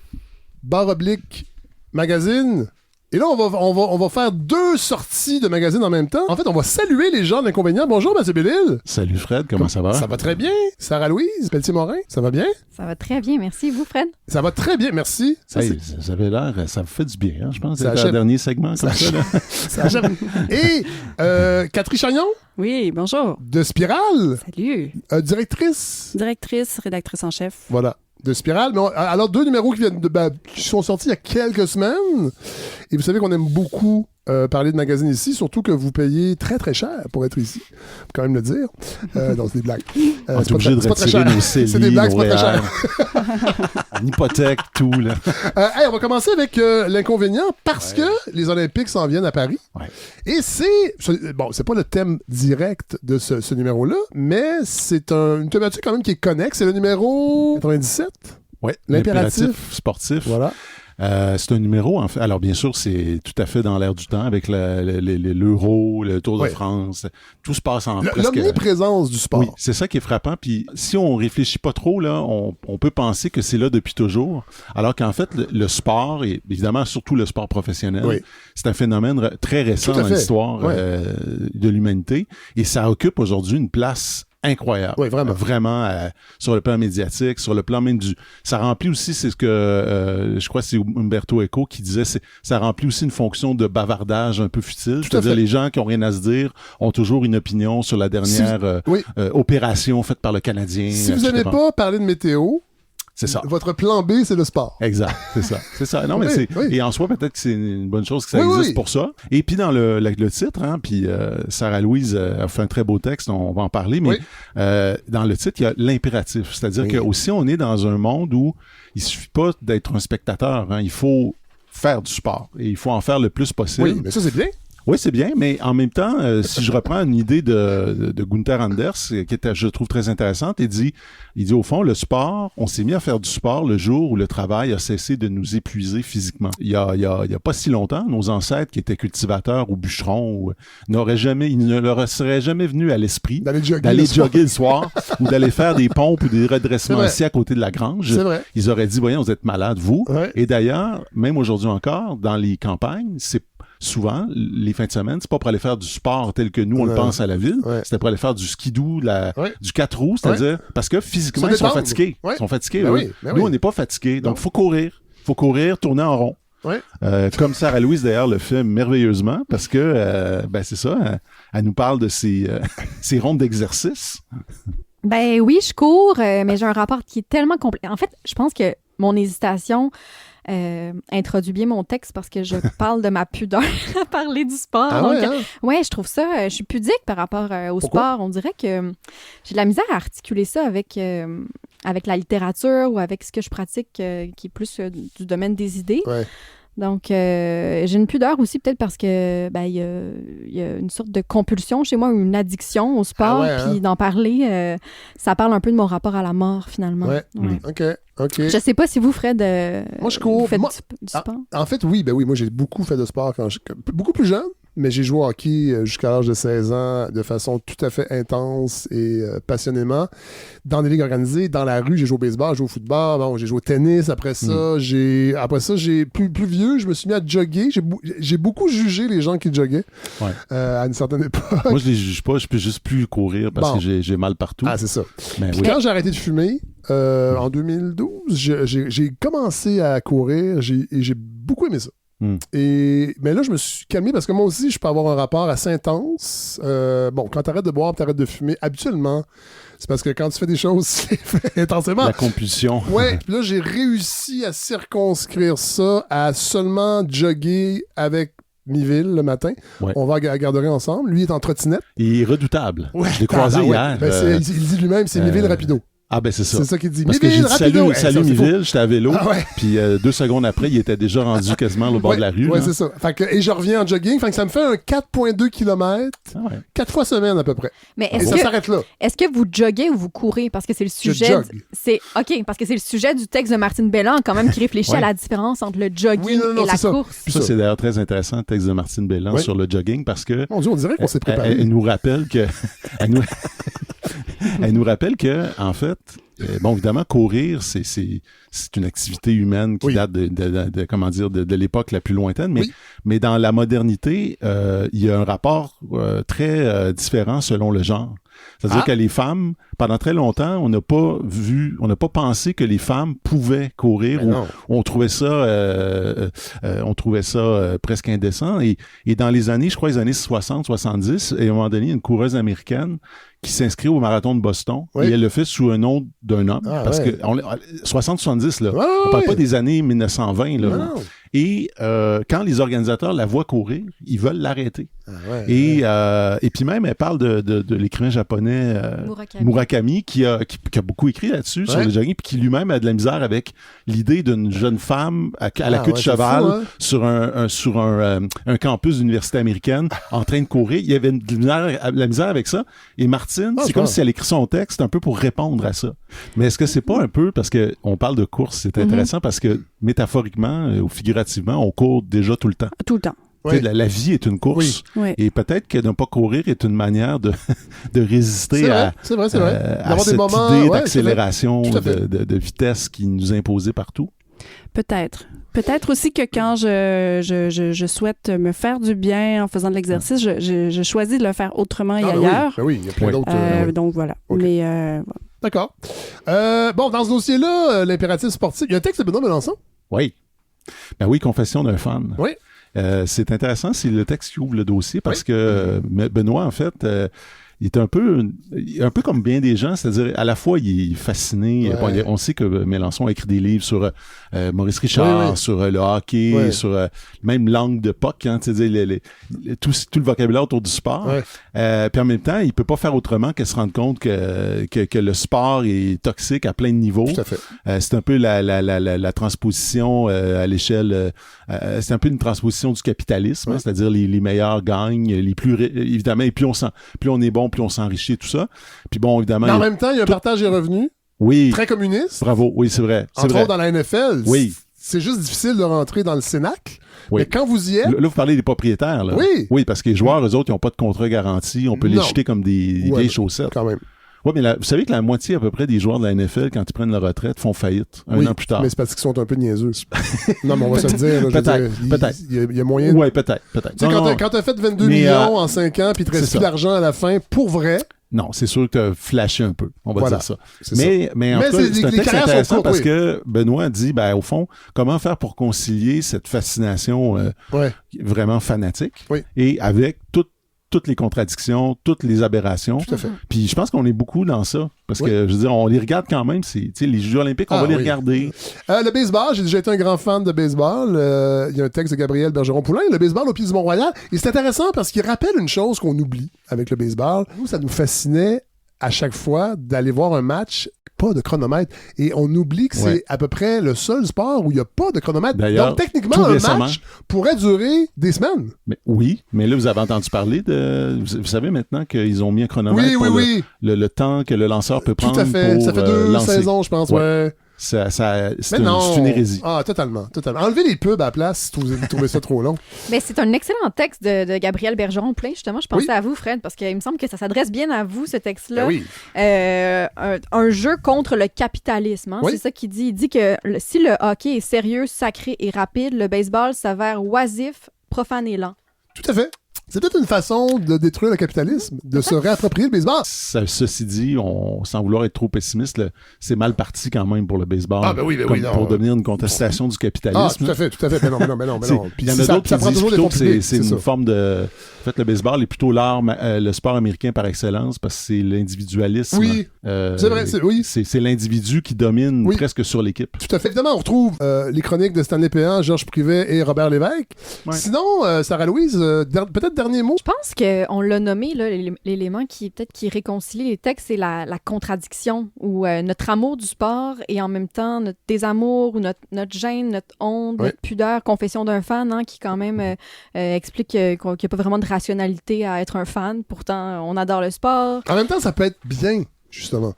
/magazine. Et là, on va faire 2 sorties de magazine en même temps. En fait, on va saluer les gens de l'Inconvénient. Bonjour, M. Bellil. Salut, Fred. Comment ça va? Ça va très bien. Sarah-Louise Pelletier-Morin, ça va bien? Ça va très bien. Merci. Vous, Fred? Ça va très bien. Merci. Ça avait l'air... Ça vous fait du bien, hein, je pense. C'est le dernier segment comme ça. Ça achève. Et Catherine Chagnon? Oui, bonjour. De Spirale. Salut. Directrice, rédactrice en chef. Voilà. De Spirale. Mais alors, 2 numéros qui sont sortis il y a quelques semaines. Et vous savez qu'on aime beaucoup parler de magazine ici, surtout que vous payez très, très cher pour être ici. Faut quand même le dire. Non, c'est des blagues. On est obligé de retirer nos CELI, c'est des blagues, c'est pas très cher. En hypothèque, tout, là. On va commencer avec l'inconvénient parce que les Olympiques s'en viennent à Paris. Ouais. Et c'est pas le thème direct de ce numéro-là, mais c'est une thématique quand même qui est connexe. C'est le numéro 97. Oui, l'impératif sportif. Voilà. C'est un numéro, en fait. Alors, bien sûr, c'est tout à fait dans l'air du temps avec l'Euro, le Tour de France. Tout se passe en presque... L'omniprésence du sport. Oui, c'est ça qui est frappant. Puis, si on réfléchit pas trop, là, on peut penser que c'est là depuis toujours. Alors qu'en fait, le sport, et évidemment, surtout le sport professionnel, c'est un phénomène très récent dans l'histoire de l'humanité. Et ça occupe aujourd'hui une place incroyable. Oui, vraiment. Vraiment, sur le plan médiatique, sur le plan même ça remplit aussi, c'est ce que, je crois que c'est Umberto Eco qui disait, ça remplit aussi une fonction de bavardage un peu futile. C'est-à-dire, les gens qui ont rien à se dire ont toujours une opinion sur la dernière opération faite par le Canadien. Si vous n'aimez pas parler de météo, c'est ça. Votre plan B, c'est le sport. Exact, c'est ça. Non, mais et en soi, peut-être que c'est une bonne chose que ça existe pour ça. Et puis dans le titre, hein, puis Sarah-Louise a fait un très beau texte, on va en parler, mais dans le titre, il y a l'impératif. C'est-à-dire que aussi, on est dans un monde où il suffit pas d'être un spectateur, hein, il faut faire du sport et il faut en faire le plus possible. Oui, mais ça, c'est bien. Oui, c'est bien, mais en même temps, si je reprends une idée de Gunther Anders, qui était, je trouve, très intéressante, il dit au fond, le sport, on s'est mis à faire du sport le jour où le travail a cessé de nous épuiser physiquement. Il y a pas si longtemps, nos ancêtres qui étaient cultivateurs ou bûcherons, ils ne leur seraient jamais venu à l'esprit d'aller jogger le soir ou d'aller faire des pompes ou des redressements assis à côté de la grange. C'est vrai. Ils auraient dit, voyons, vous êtes malades, vous. Ouais. Et d'ailleurs, même aujourd'hui encore, dans les campagnes, souvent, les fins de semaine, c'est pas pour aller faire du sport tel que nous, on le pense à la ville. Ouais. C'était pour aller faire du skidoo, du 4 roues, c'est-à-dire, parce que physiquement, ils sont fatigués. Ouais. Ils sont fatigués. Nous, on n'est pas fatigués. Donc, faut courir. Faut courir, tourner en rond. Ouais. Comme Sarah-Louise, d'ailleurs, le fait merveilleusement, parce que, c'est ça, elle nous parle de ces rondes d'exercice. Ben oui, je cours, mais j'ai un rapport qui est tellement complet. En fait, je pense que mon hésitation introduit bien mon texte parce que je parle de ma pudeur à parler du sport. Ah donc, ouais, hein? Ouais, je trouve ça... je suis pudique par rapport au sport. On dirait que j'ai de la misère à articuler ça avec la littérature ou avec ce que je pratique qui est plus du domaine des idées. Ouais. Donc, j'ai une pudeur aussi, peut-être parce que il y a une sorte de compulsion chez moi, une addiction au sport, puis d'en parler, ça parle un peu de mon rapport à la mort, finalement. Ouais. OK. Je sais pas si vous, Fred, moi, je cours. Vous faites du sport. En fait, oui, moi, j'ai beaucoup fait de sport beaucoup plus jeune. Mais j'ai joué au hockey jusqu'à l'âge de 16 ans de façon tout à fait intense et passionnément. Dans des ligues organisées, dans la rue, j'ai joué au baseball, j'ai joué au football, bon, j'ai joué au tennis. Après ça, j'ai plus vieux, je me suis mis à jogger. J'ai beaucoup jugé les gens qui joggaient à une certaine époque. Moi, je les juge pas, je peux juste plus courir parce que j'ai mal partout. Ah, c'est ça. Quand j'ai arrêté de fumer, en 2012, j'ai commencé à courir et j'ai beaucoup aimé ça. Mais là, je me suis calmé parce que moi aussi, je peux avoir un rapport assez intense. Quand t'arrêtes de boire, t'arrêtes de fumer, habituellement, c'est parce que quand tu fais des choses intensément. La compulsion. Ouais, puis là, j'ai réussi à circonscrire ça à seulement jogger avec Miville le matin. Ouais. On va à la garderie ensemble. Lui, il est en trottinette. Il est redoutable. Ouais. Je l'ai croisé hier. Il dit lui-même, c'est Miville Rapido. Ah ben c'est ça. C'est ça qu'il dit. Parce que j'ai dit salut Miville, j'étais à vélo, puis 2 secondes après, il était déjà rendu quasiment au bord de la rue. Oui, c'est ça. Et je reviens en jogging, ça me fait un 4,2 km, 4 fois semaine à peu près. Mais ça s'arrête là. Est-ce que vous joguez ou vous courez? Parce que c'est le sujet... parce que c'est le sujet du texte de Martine Belland quand même qui réfléchit à la différence entre le jogging et la course. Ça, c'est d'ailleurs très intéressant, le texte de Martine Belland sur le jogging, parce que... Mon Dieu, on dirait qu'on s'est préparé. Elle nous rappelle que... Elle nous rappelle que, en fait, évidemment, courir, c'est une activité humaine qui date de l'époque la plus lointaine, mais dans la modernité, il y a un rapport très différent selon le genre. C'est-à-dire que les femmes, pendant très longtemps, on n'a pas pensé que les femmes pouvaient courir. On trouvait ça, presque indécent. Et dans les années, je crois, les années 60, 70, à un moment donné, une coureuse américaine qui s'inscrit au marathon de Boston et elle le fait sous un nom d'un homme. Parce que 60-70, là, on parle pas des années 1920, là. Non. Et quand les organisateurs la voient courir, ils veulent l'arrêter. Et puis même, elle parle de l'écrivain japonais Murakami qui a beaucoup écrit là-dessus sur le jogging, puis qui lui-même a de la misère avec l'idée d'une jeune femme à la queue de cheval sur un campus d'université américaine en train de courir. Il y avait de la misère avec ça. Et Martine, c'est comme si elle écrit son texte un peu pour répondre à ça. Mais est-ce que c'est pas un peu, parce que on parle de course, c'est intéressant parce que métaphoriquement ou figurativement, on court déjà tout le temps. Tout le temps. Oui. La vie est une course. Oui. Et peut-être que ne pas courir est une manière de résister à cette idée d'accélération, de vitesse qui nous est imposée partout. Peut-être. Peut-être aussi que quand je souhaite me faire du bien en faisant de l'exercice, je choisis de le faire autrement et ailleurs. Oui, il y a plein d'autres. Donc voilà. Okay. Mais d'accord. Dans ce dossier-là, l'impératif sportif, il y a un texte de Benoît Melançon? Oui. Ben oui, Confession d'un fan. Oui. C'est intéressant, c'est le texte qui ouvre le dossier parce que Benoît, en fait, il est un peu comme bien des gens, c'est-à-dire à la fois il est fasciné. On sait que Mélenchon a écrit des livres sur Maurice Richard, sur le hockey, sur même langue de puck, hein, c'est-à-dire tout le vocabulaire autour du sport. Puis en même temps, il peut pas faire autrement que se rendre compte que le sport est toxique à plein de niveaux. Tout à fait. C'est un peu la transposition à l'échelle. C'est un peu une transposition du capitalisme, c'est-à-dire les meilleurs gagnent, les plus évidemment, et plus on est bon, plus on s'enrichit, tout ça. Puis bon, évidemment... Mais en même temps, il y a un partage des revenus. Oui. Très communiste. Bravo, oui, c'est vrai. Entre autres, dans la NFL, c'est juste difficile de rentrer dans le Cénacle. Oui. Mais quand vous y êtes... Là, vous parlez des propriétaires, là. Oui. Oui, parce que les joueurs, eux autres, ils n'ont pas de contrat garanti. On peut les jeter comme des vieilles chaussettes. Quand même. Oui, mais vous savez que la moitié à peu près des joueurs de la NFL, quand ils prennent leur retraite, font faillite un an plus tard. Mais c'est parce qu'ils sont un peu niaiseux. Non, mais on va se le dire. Peut-être. Il y a moyen... Oui, peut-être. Tu sais, quand t'as fait 22 millions en 5 ans, puis il te reste plus d'argent à la fin, pour vrai... Non, c'est sûr que tu as flashé un peu, on va dire ça. Mais en tout cas, c'est un texte intéressant parce que Benoît dit, au fond, comment faire pour concilier cette fascination vraiment fanatique et avec toutes les contradictions, toutes les aberrations. Tout à fait. Puis je pense qu'on est beaucoup dans ça. Parce que, je veux dire, on les regarde quand même. Les Jeux olympiques, on va les regarder. Le baseball, j'ai déjà été un grand fan de baseball. Il y a un texte de Gabriel Bergeron-Poulain, le baseball au pied du Mont-Royal. Et c'est intéressant parce qu'il rappelle une chose qu'on oublie avec le baseball. Nous, ça nous fascinait à chaque fois d'aller voir un match, pas de chronomètre. Et on oublie que c'est à peu près le seul sport où il n'y a pas de chronomètre. D'ailleurs, donc, techniquement, un match pourrait durer des semaines. Mais là, vous avez entendu parler de... Vous savez maintenant qu'ils ont mis un chronomètre pour le temps que le lanceur peut prendre. Tout à fait. Ça fait 2 saisons, je pense. C'est une hérésie. Ah, totalement. Enlevez les pubs à la place si vous trouvez ça trop long. Mais c'est un excellent texte de Gabriel Bergeron-Poulain, justement. Je pensais à vous, Fred, parce qu'il me semble que ça s'adresse bien à vous, ce texte-là. Un jeu contre le capitalisme. Hein? C'est ça qu'il dit. Il dit que si le hockey est sérieux, sacré et rapide, le baseball s'avère oisif, profane et lent. Tout à fait. C'est peut-être une façon de détruire le capitalisme, de se réapproprier le baseball. Ceci dit, sans vouloir être trop pessimiste, c'est mal parti quand même pour le baseball. Ah, ben oui, pour devenir une contestation du capitalisme. Ah, tout à fait. Mais non. Puis il y en a d'autres qui disent plutôt que c'est une forme de... En fait, le baseball est plutôt le sport américain par excellence parce que c'est l'individualisme. Oui, c'est vrai. C'est l'individu qui domine presque sur l'équipe. Tout à fait. Évidemment, on retrouve les chroniques de Stanley Péan, Georges Privet et Robert Lévesque. Ouais. Sinon, Sarah-Louise, peut-être dernier mot? Je pense qu'on l'a nommé, là, l'élément qui réconcilie les textes, c'est la contradiction ou notre amour du sport et en même temps notre désamour ou notre gêne, notre honte, notre pudeur, confession d'un fan qui quand même explique qu'il n'y a pas vraiment de rationalité à être un fan. Pourtant, on adore le sport. En même temps, ça peut être bien, justement.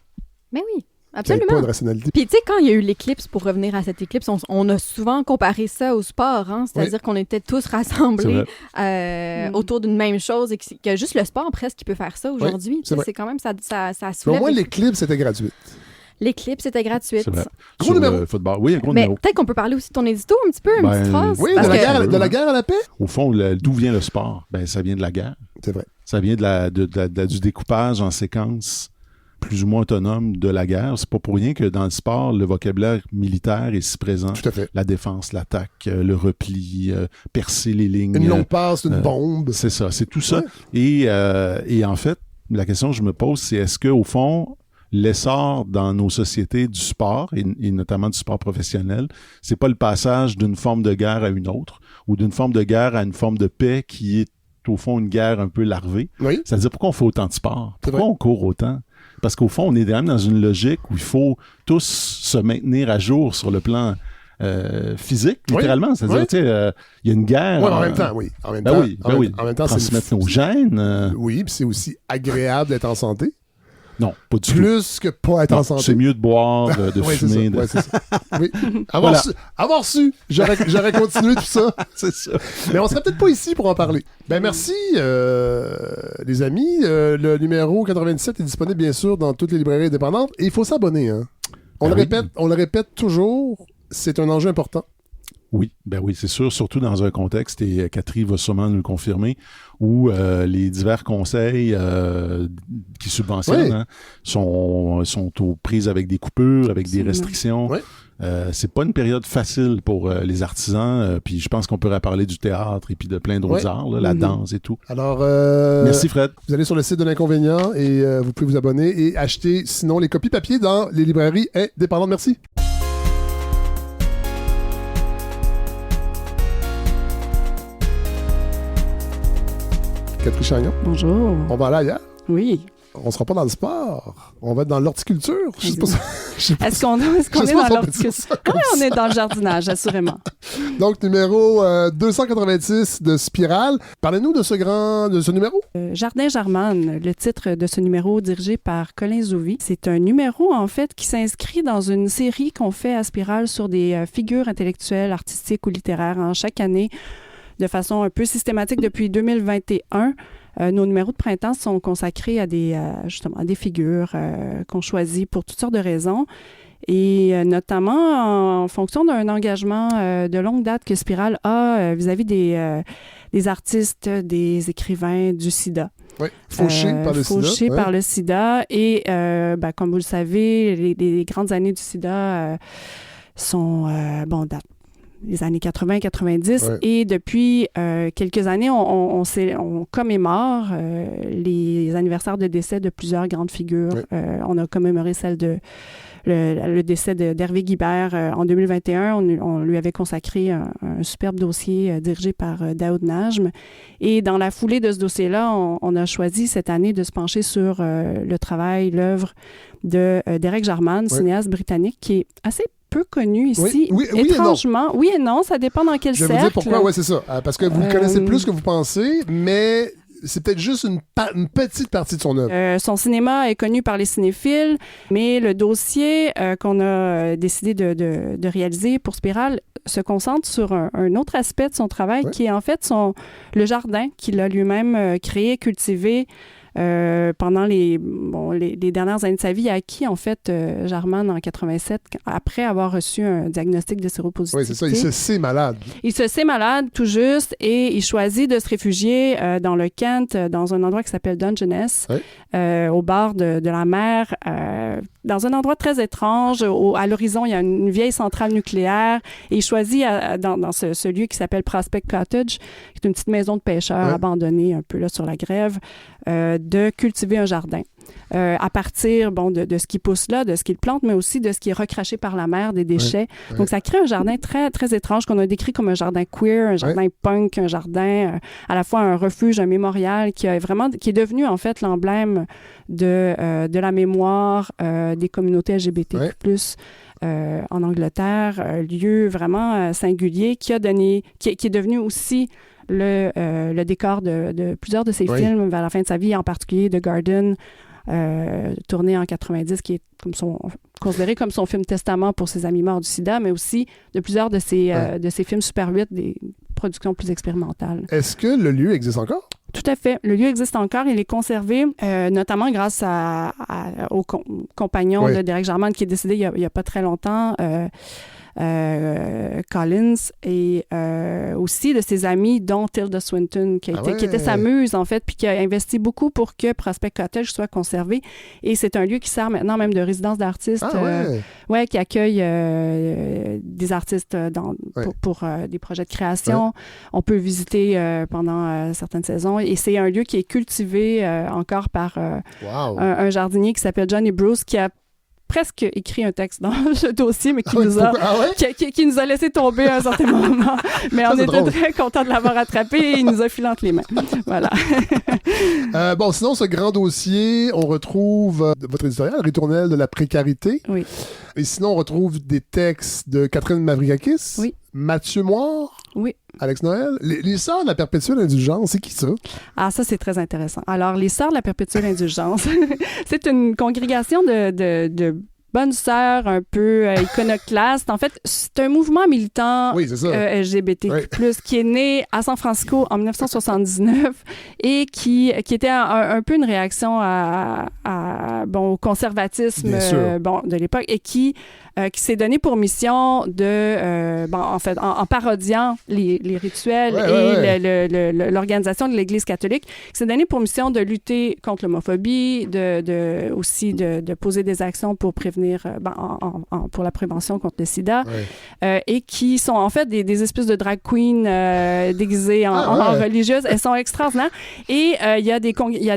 Mais oui. Absolument. Pas de rationalité. Puis, tu sais, quand il y a eu l'éclipse, pour revenir à cette éclipse, on a souvent comparé ça au sport, c'est-à-dire qu'on était tous rassemblés autour d'une même chose et qu'il y a juste le sport presque qui peut faire ça aujourd'hui. C'est quand même, ça soulève... Au moins, l'éclipse était gratuite. L'éclipse était gratuite. Gros numéro. Football. Oui, un gros mais numéro. Peut-être qu'on peut parler aussi de ton édito un petit peu, une petite phrase. Oui, de la guerre à la paix. Au fond, d'où vient le sport? Ça vient de la guerre. C'est vrai. Ça vient du découpage en séquences plus ou moins autonome de la guerre. C'est pas pour rien que dans le sport, le vocabulaire militaire est si présent. Tout à fait. La défense, l'attaque, le repli, percer les lignes. Une longue passe, une bombe. C'est ça, c'est tout ça. Et en fait, la question que je me pose, c'est est-ce qu'au fond, l'essor dans nos sociétés du sport, et notamment du sport professionnel, c'est pas le passage d'une forme de guerre à une autre, ou d'une forme de guerre à une forme de paix qui est au fond une guerre un peu larvée. Oui. C'est-à-dire pourquoi on fait autant de sport? Pourquoi on court autant? Parce qu'au fond, on est quand même dans une logique où il faut tous se maintenir à jour sur le plan physique, littéralement. C'est-à-dire, tu sais, il y a une guerre. Oui, en même temps, oui. En même temps, transmettre nos gènes. Oui, puis c'est aussi agréable d'être en santé. Non, pas du tout. Plus que pas être en santé. C'est mieux de boire, de fumer. C'est ça. Oui. Avoir su, j'aurais continué tout ça. C'est ça. Mais on serait peut-être pas ici pour en parler. Merci, les amis. Le numéro 97 est disponible, bien sûr, dans toutes les librairies indépendantes. Et il faut s'abonner. On le répète toujours, c'est un enjeu important. Oui, c'est sûr, surtout dans un contexte, et Catherine va sûrement nous le confirmer, où les divers conseils qui subventionnent sont aux prises avec des coupures, avec des restrictions. Oui. C'est pas une période facile pour les artisans, puis je pense qu'on pourrait parler du théâtre et puis de plein d'autres arts, la danse et tout. Alors, merci Fred. Vous allez sur le site de l'Inconvénient et vous pouvez vous abonner et acheter sinon les copies papier dans les librairies indépendantes. Merci. Catherine Chagnon. Bonjour. On va aller ailleurs? Oui. On sera pas dans le sport. On va être dans l'horticulture. Est-ce qu'on est dans l'horticulture? Oui, on est dans le jardinage, assurément. Donc, numéro 286 de Spirale. Parlez-nous de ce numéro. Jardin Germane, le titre de ce numéro dirigé par Colin Zouvi. C'est un numéro, en fait, qui s'inscrit dans une série qu'on fait à Spirale sur des figures intellectuelles, artistiques ou littéraires chaque année, de façon un peu systématique depuis 2021. Nos numéros de printemps sont consacrés à des figures qu'on choisit pour toutes sortes de raisons et notamment en fonction d'un engagement de longue date que Spirale a vis-à-vis des artistes, des écrivains du sida. Oui, fauchés par le sida. Et comme vous le savez, les grandes années du sida sont datent les années 80-90 et depuis quelques années, on commémore les anniversaires de décès de plusieurs grandes figures. Oui. On a commémoré celle de le décès d'Hervé Guibert en 2021. On lui avait consacré un superbe dossier dirigé par Daoud Najm. Et dans la foulée de ce dossier-là, on a choisi cette année de se pencher sur le travail, l'œuvre de Derek Jarman, cinéaste britannique, qui est assez peu connu ici. Oui, étrangement. Oui et non, ça dépend dans quel cercle. Je vais vous dire pourquoi, c'est ça. Parce que vous le connaissez plus que vous pensez, mais c'est peut-être juste une petite partie de son œuvre. Son cinéma est connu par les cinéphiles, mais le dossier qu'on a décidé de réaliser pour Spirale se concentre sur un autre aspect de son travail qui est en fait le jardin qu'il a lui-même créé, cultivé, pendant les dernières années de sa vie, il a acquis, en fait, Jarman en 87, après avoir reçu un diagnostic de séropositivité. Oui, c'est ça. Il se sait malade. Il se sait malade, tout juste, et il choisit de se réfugier dans le Kent, dans un endroit qui s'appelle Dungeness, au bord de la mer, dans un endroit très étrange. À l'horizon, il y a une vieille centrale nucléaire, et il choisit dans ce lieu qui s'appelle Prospect Cottage, qui est une petite maison de pêcheurs abandonnée un peu là sur la grève, de cultiver un jardin. À partir de ce qui pousse là, de ce qu'il plante, mais aussi de ce qui est recraché par la mer, des déchets. Donc, ça crée un jardin très, très étrange qu'on a décrit comme un jardin queer, un jardin punk, un jardin à la fois un refuge, un mémorial qui est devenu en fait l'emblème de la mémoire des communautés LGBTQ+. En Angleterre, lieu vraiment singulier qui est devenu aussi le décor de plusieurs de ses films vers la fin de sa vie, en particulier The Garden, tourné en 90, qui est considéré comme son film testament pour ses amis morts du sida, mais aussi de plusieurs de ses films Super 8, des productions plus expérimentales. Est-ce que le lieu existe encore? Tout à fait. Le lieu existe encore. Il est conservé, notamment grâce au compagnon de Derek Jarman qui est décédé il n'y a pas très longtemps, Collins, et aussi de ses amis, dont Tilda Swinton, qui était sa muse, en fait, puis qui a investi beaucoup pour que Prospect Cottage soit conservé. Et c'est un lieu qui sert maintenant même de résidence d'artistes, qui accueille des artistes pour des projets de création. On peut visiter pendant certaines saisons. Et c'est un lieu qui est cultivé encore par un jardinier qui s'appelle Johnny Bruce, qui a presque écrit un texte dans le dossier, mais qui nous a laissé tomber à un certain moment. Mais on était très contents de l'avoir attrapé et il nous a filé entre les mains. Voilà. Sinon, ce grand dossier, on retrouve votre éditorial, Ritournelle de la précarité. Oui. Et sinon, on retrouve des textes de Catherine Mavriakis. Oui. Mathieu Moire. Oui. Alex Noël. Les Sœurs de la Perpétuelle Indulgence, c'est qui ça? Ah, ça, c'est très intéressant. Alors, les Sœurs de la Perpétuelle Indulgence, c'est une congrégation de bonnes sœurs un peu iconoclastes. En fait, c'est un mouvement militant LGBTQ+, qui est né à San Francisco en 1979 et qui était un peu une réaction au conservatisme de l'époque et qui s'est donné pour mission de, en parodiant les rituels et l'organisation de l'Église catholique, qui s'est donné pour mission de lutter contre l'homophobie, aussi de poser des actions pour prévenir, pour la prévention contre le sida, et qui sont en fait des espèces de drag queens déguisées en religieuses. Elles sont extraordinaires. Et il y a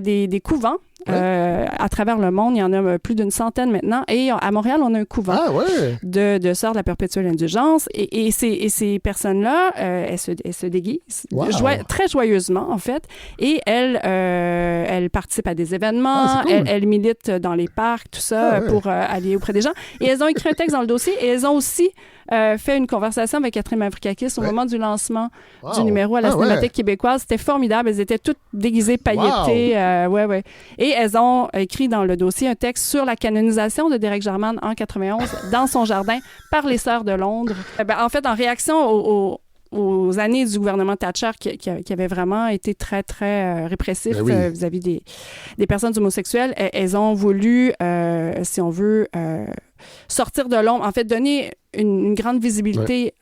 des couvents à travers le monde. Il y en a plus d'une centaine maintenant. Et à Montréal, on a un couvent de Sœurs de la Perpétuelle Indulgence. Et ces personnes-là, elles se déguisent très joyeusement, en fait. Et elles participent à des événements. Cool. Elles militent dans les parcs, tout ça, pour aller auprès des gens. Et elles ont écrit un texte dans le dossier. Et elles ont aussi fait une conversation avec Catherine Mavriakis au moment du lancement du numéro à la Cinémathèque québécoise. C'était formidable. Elles étaient toutes déguisées, paillettées. Et elles ont écrit dans le dossier un texte sur la canonisation de Derek Jarman en 91 dans son jardin par les Sœurs de Londres. En fait, en réaction aux années du gouvernement Thatcher qui avait vraiment été très, très répressif vis-à-vis des personnes homosexuelles, elles ont voulu, si on veut, sortir de l'ombre, en fait, donner une grande visibilité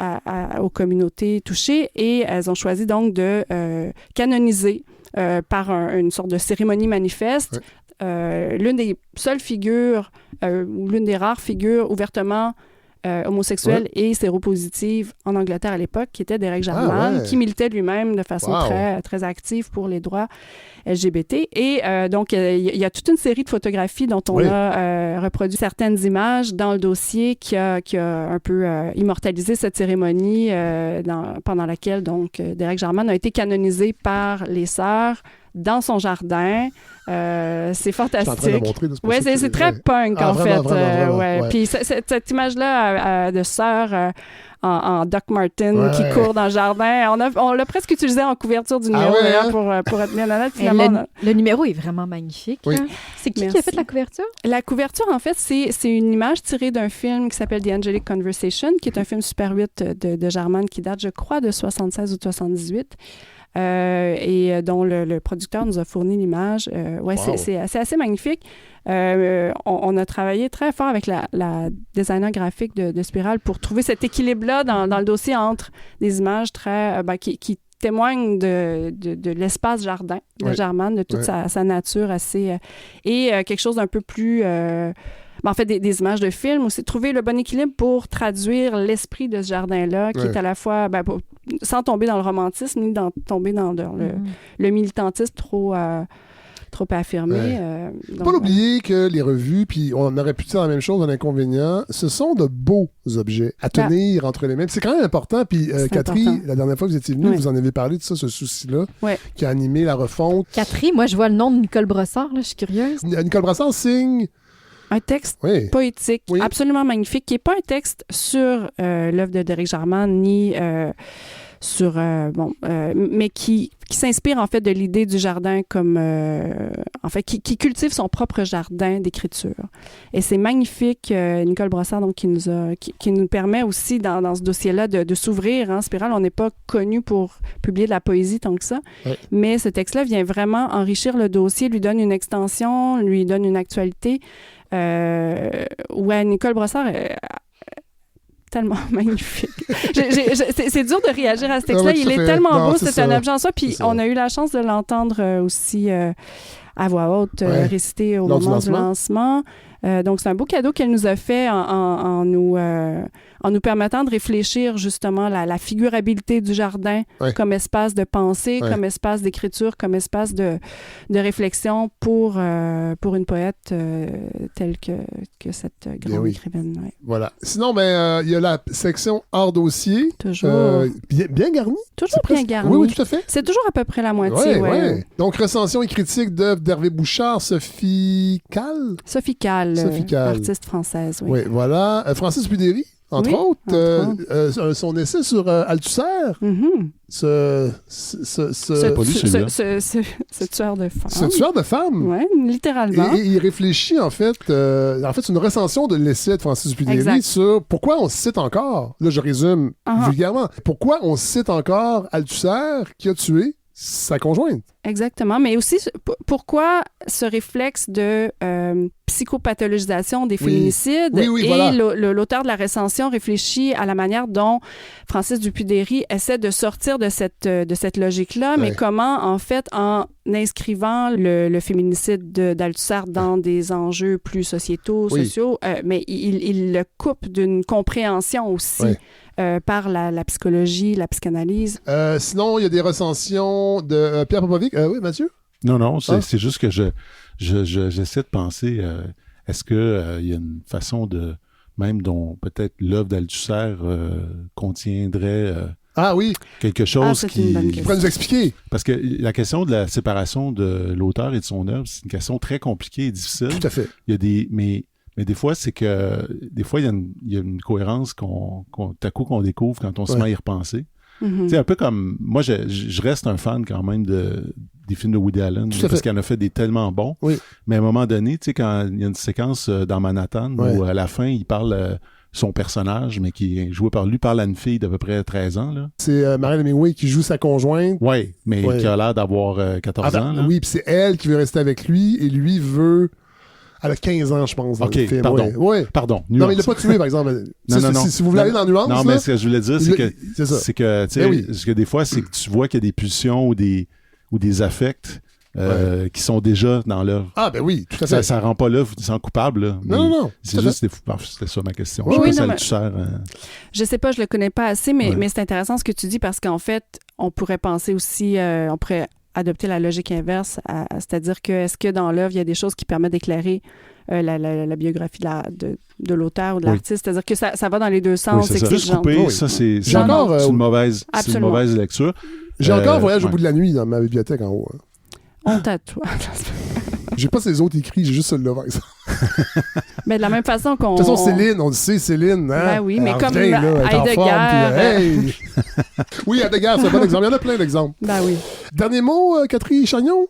aux communautés touchées, et elles ont choisi donc de canoniser par une sorte de cérémonie manifeste l'une des seules figures, ou l'une des rares figures ouvertement homosexuelle et séropositive en Angleterre à l'époque, qui était Derek Jarman, qui militait lui-même de façon très, très active pour les droits LGBT. Et donc, il y a toute une série de photographies dont on a reproduit certaines images dans le dossier qui a un peu immortalisé cette cérémonie pendant laquelle donc Derek Jarman a été canonisé par les Sœurs dans son jardin. C'est fantastique. Je suis en train de montrer, c'est très punk, en fait. Vraiment. Puis cette image-là de sœur en Doc Martin qui court dans le jardin, on l'a presque utilisé en couverture du numéro d'ailleurs pour être bien honnête. Le numéro est vraiment magnifique. Hein? C'est qui a fait la couverture? La couverture, en fait, c'est une image tirée d'un film qui s'appelle The Angelic Conversation, qui est un film Super 8 de Jarman qui date, je crois, de 76 ou de 78. et dont le producteur nous a fourni l'image. Wow. C'est assez magnifique. On a travaillé très fort avec la designer graphique de Spiral pour trouver cet équilibre-là dans le dossier entre des images très qui témoignent de l'espace jardin de Germane, de toute sa nature assez... et quelque chose d'un peu plus... en fait, des images de film, aussi trouver le bon équilibre pour traduire l'esprit de ce jardin-là, qui est à la fois... sans tomber dans le romantisme, ni tomber dans le militantisme trop affirmé. Pas l'oublier que les revues, puis on aurait pu dire la même chose, un inconvénient, ce sont de beaux objets à tenir entre les mains. C'est quand même important. Puis Catherine, la dernière fois que vous étiez venue, vous en avez parlé de ça, ce souci-là, qui a animé la refonte. Catherine, moi je vois le nom de Nicole Brossard, là, je suis curieuse. Nicole Brossard signe... Un texte poétique, absolument magnifique, qui n'est pas un texte sur l'œuvre de Derek Jarman, ni sur... mais qui s'inspire en fait de l'idée du jardin comme... en fait, qui cultive son propre jardin d'écriture. Et c'est magnifique, Nicole Brossard, donc, qui nous permet aussi, dans ce dossier-là, de s'ouvrir. Hein. Spiral, on n'est pas connu pour publier de la poésie tant que ça, mais ce texte-là vient vraiment enrichir le dossier, lui donne une extension, lui donne une actualité. Nicole Brossard... tellement magnifique. C'est dur de réagir à ce texte-là. Il est tellement beau, c'est un objet en soi. Puis on a eu la chance de l'entendre aussi à voix haute, réciter au moment du lancement. Donc, c'est un beau cadeau qu'elle nous a fait en nous permettant de réfléchir justement la figurabilité du jardin comme espace de pensée, comme espace d'écriture, comme espace de réflexion pour une poète telle que cette grande écrivaine. Ouais. Voilà. Sinon, il y a la section hors dossier. Toujours. Bien garnie. Toujours bien garnie. Oui, tout à fait. C'est toujours à peu près la moitié. Oui. Donc, recension et critique d'œuvres d'Hervé Bouchard, Sophie Calle. Sophie Calle, artiste française. Oui, voilà. Francis Budéry. Entre autres, son essai sur Althusser, ce tueur de femmes. Ce tueur de femmes. Oui, littéralement. Et il réfléchit, en fait, c'est une recension de l'essai de Francis Budéry sur pourquoi on cite encore, là je résume vulgairement, pourquoi on cite encore Althusser qui a tué sa conjointe. Exactement, mais aussi pourquoi ce réflexe de psychopathologisation des féminicides et l'auteur de la recension réfléchit à la manière dont Francis Dupuy-Derry essaie de sortir de cette logique-là, mais comment, en fait, en inscrivant le féminicide d'Althusser dans des enjeux plus sociétaux, sociaux, mais il le coupe d'une compréhension aussi par la psychologie, la psychanalyse. Sinon, il y a des recensions de Pierre Popovic. Oui, Mathieu? Non, c'est juste que j'essaie de penser, est-ce qu'il y a une façon même dont peut-être l'œuvre d'Althusser contiendrait quelque chose qui pourrait nous expliquer. Parce que la question de la séparation de l'auteur et de son œuvre, c'est une question très compliquée et difficile. Tout à fait. Il y a mais des fois, c'est que il y a une cohérence qu'on qu'on découvre quand on se met à y repenser. Mm-hmm. C'est un peu comme moi, je reste un fan quand même des films de Woody Allen parce qu'il en a fait des tellement bons. Oui. Mais à un moment donné, tu sais, quand il y a une séquence dans Manhattan où à la fin il parle son personnage, mais qui est joué par à une fille d'à peu près 13 ans. Là. C'est Marianne Hemingway qui joue sa conjointe. Oui, mais qui a l'air d'avoir 14 ans. Là. Oui, puis c'est elle qui veut rester avec lui et lui veut... Elle a 15 ans, je pense, dans le film. Pardon. Nuance. Non, mais il l'a pas tué, par exemple. Non. Si vous voulez aller dans la nuance... Non, mais ce que je voulais dire, c'est que, tu sais, des fois, c'est que tu vois qu'il y a des pulsions ou des affects qui sont déjà dans l'œuvre. Ah, ben oui, tout à fait. Ça rend pas l'œuvre sans coupable. Là, non. C'est juste c'était ça ma question. Je sais pas, je le connais pas assez, mais c'est intéressant ce que tu dis parce qu'en fait, on pourrait penser aussi... on pourrait adopter la logique inverse, c'est-à-dire que est-ce que dans l'œuvre, il y a des choses qui permettent d'éclairer la biographie de l'auteur ou de l'artiste, c'est-à-dire que ça va dans les deux sens. Oui, c'est ça. Juste couper, ça, c'est une mauvaise lecture. J'ai encore Voyage au bout de la nuit dans ma bibliothèque en haut. Honte à toi. J'ai pas ces autres écrits, j'ai juste celui-là. Mais de la même façon qu'on... De toute façon, Céline, on le sait, Céline. Hein? Ben oui, mais comme Heidegger... Oui, Heidegger, c'est un bon exemple. Il y en a plein d'exemples. Ben oui. Dernier mot, Catherine Chagnon?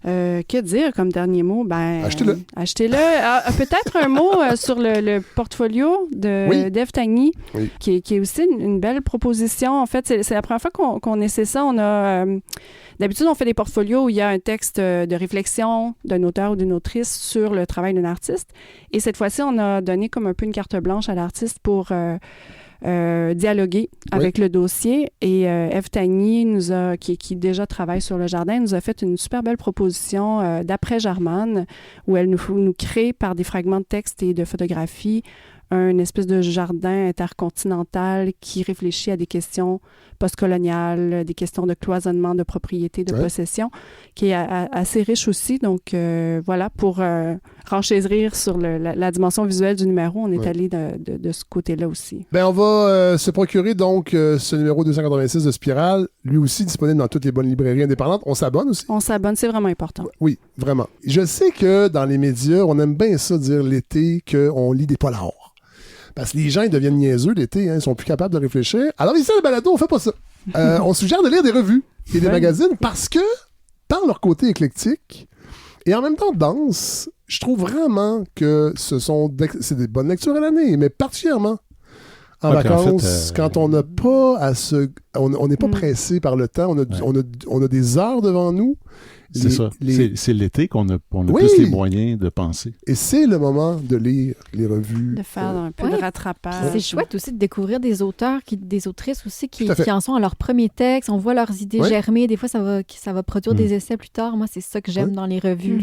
Que dire comme dernier mot? Achetez-le. Achetez-le. Peut-être un mot sur le portfolio d'Ève Tagny, qui est aussi une belle proposition. En fait, c'est la première fois qu'on essaie ça. On a... d'habitude, on fait des portfolios où il y a un texte de réflexion d'un auteur ou d'une autrice sur le travail d'un artiste. Et cette fois-ci, on a donné comme un peu une carte blanche à l'artiste pour... dialoguer avec le dossier. Et Ève Tagny, qui déjà travaille sur le jardin, nous a fait une super belle proposition d'après Germane, où elle nous crée par des fragments de texte et de photographie un espèce de jardin intercontinental qui réfléchit à des questions postcoloniales, des questions de cloisonnement, de propriété, de possession, qui est assez riche aussi. Donc, voilà, pour renchérir sur la dimension visuelle du numéro, on est allé de ce côté-là aussi. On va se procurer donc ce numéro 286 de Spirale, lui aussi disponible dans toutes les bonnes librairies indépendantes. On s'abonne aussi? On s'abonne, c'est vraiment important. Oui, vraiment. Je sais que dans les médias, on aime bien ça dire l'été qu'on lit des polars. Parce que les gens, ils deviennent niaiseux l'été, ils sont plus capables de réfléchir. Alors ici, à la balado, on fait pas ça. On suggère de lire des revues et des magazines parce que, par leur côté éclectique et en même temps dense, je trouve vraiment que c'est des bonnes lectures à l'année, mais particulièrement en vacances, quand on n'a pas à se... On n'est pas pressé par le temps, on a des heures devant nous. C'est ça. C'est l'été qu'on a plus les moyens de penser. Et c'est le moment de lire les revues. De faire un peu de rattrapage. C'est chouette aussi de découvrir des auteurs, des autrices aussi qui en sont à leur premier texte. On voit leurs idées germer. Des fois, ça va produire des essais plus tard. Moi, c'est ça que j'aime dans les revues.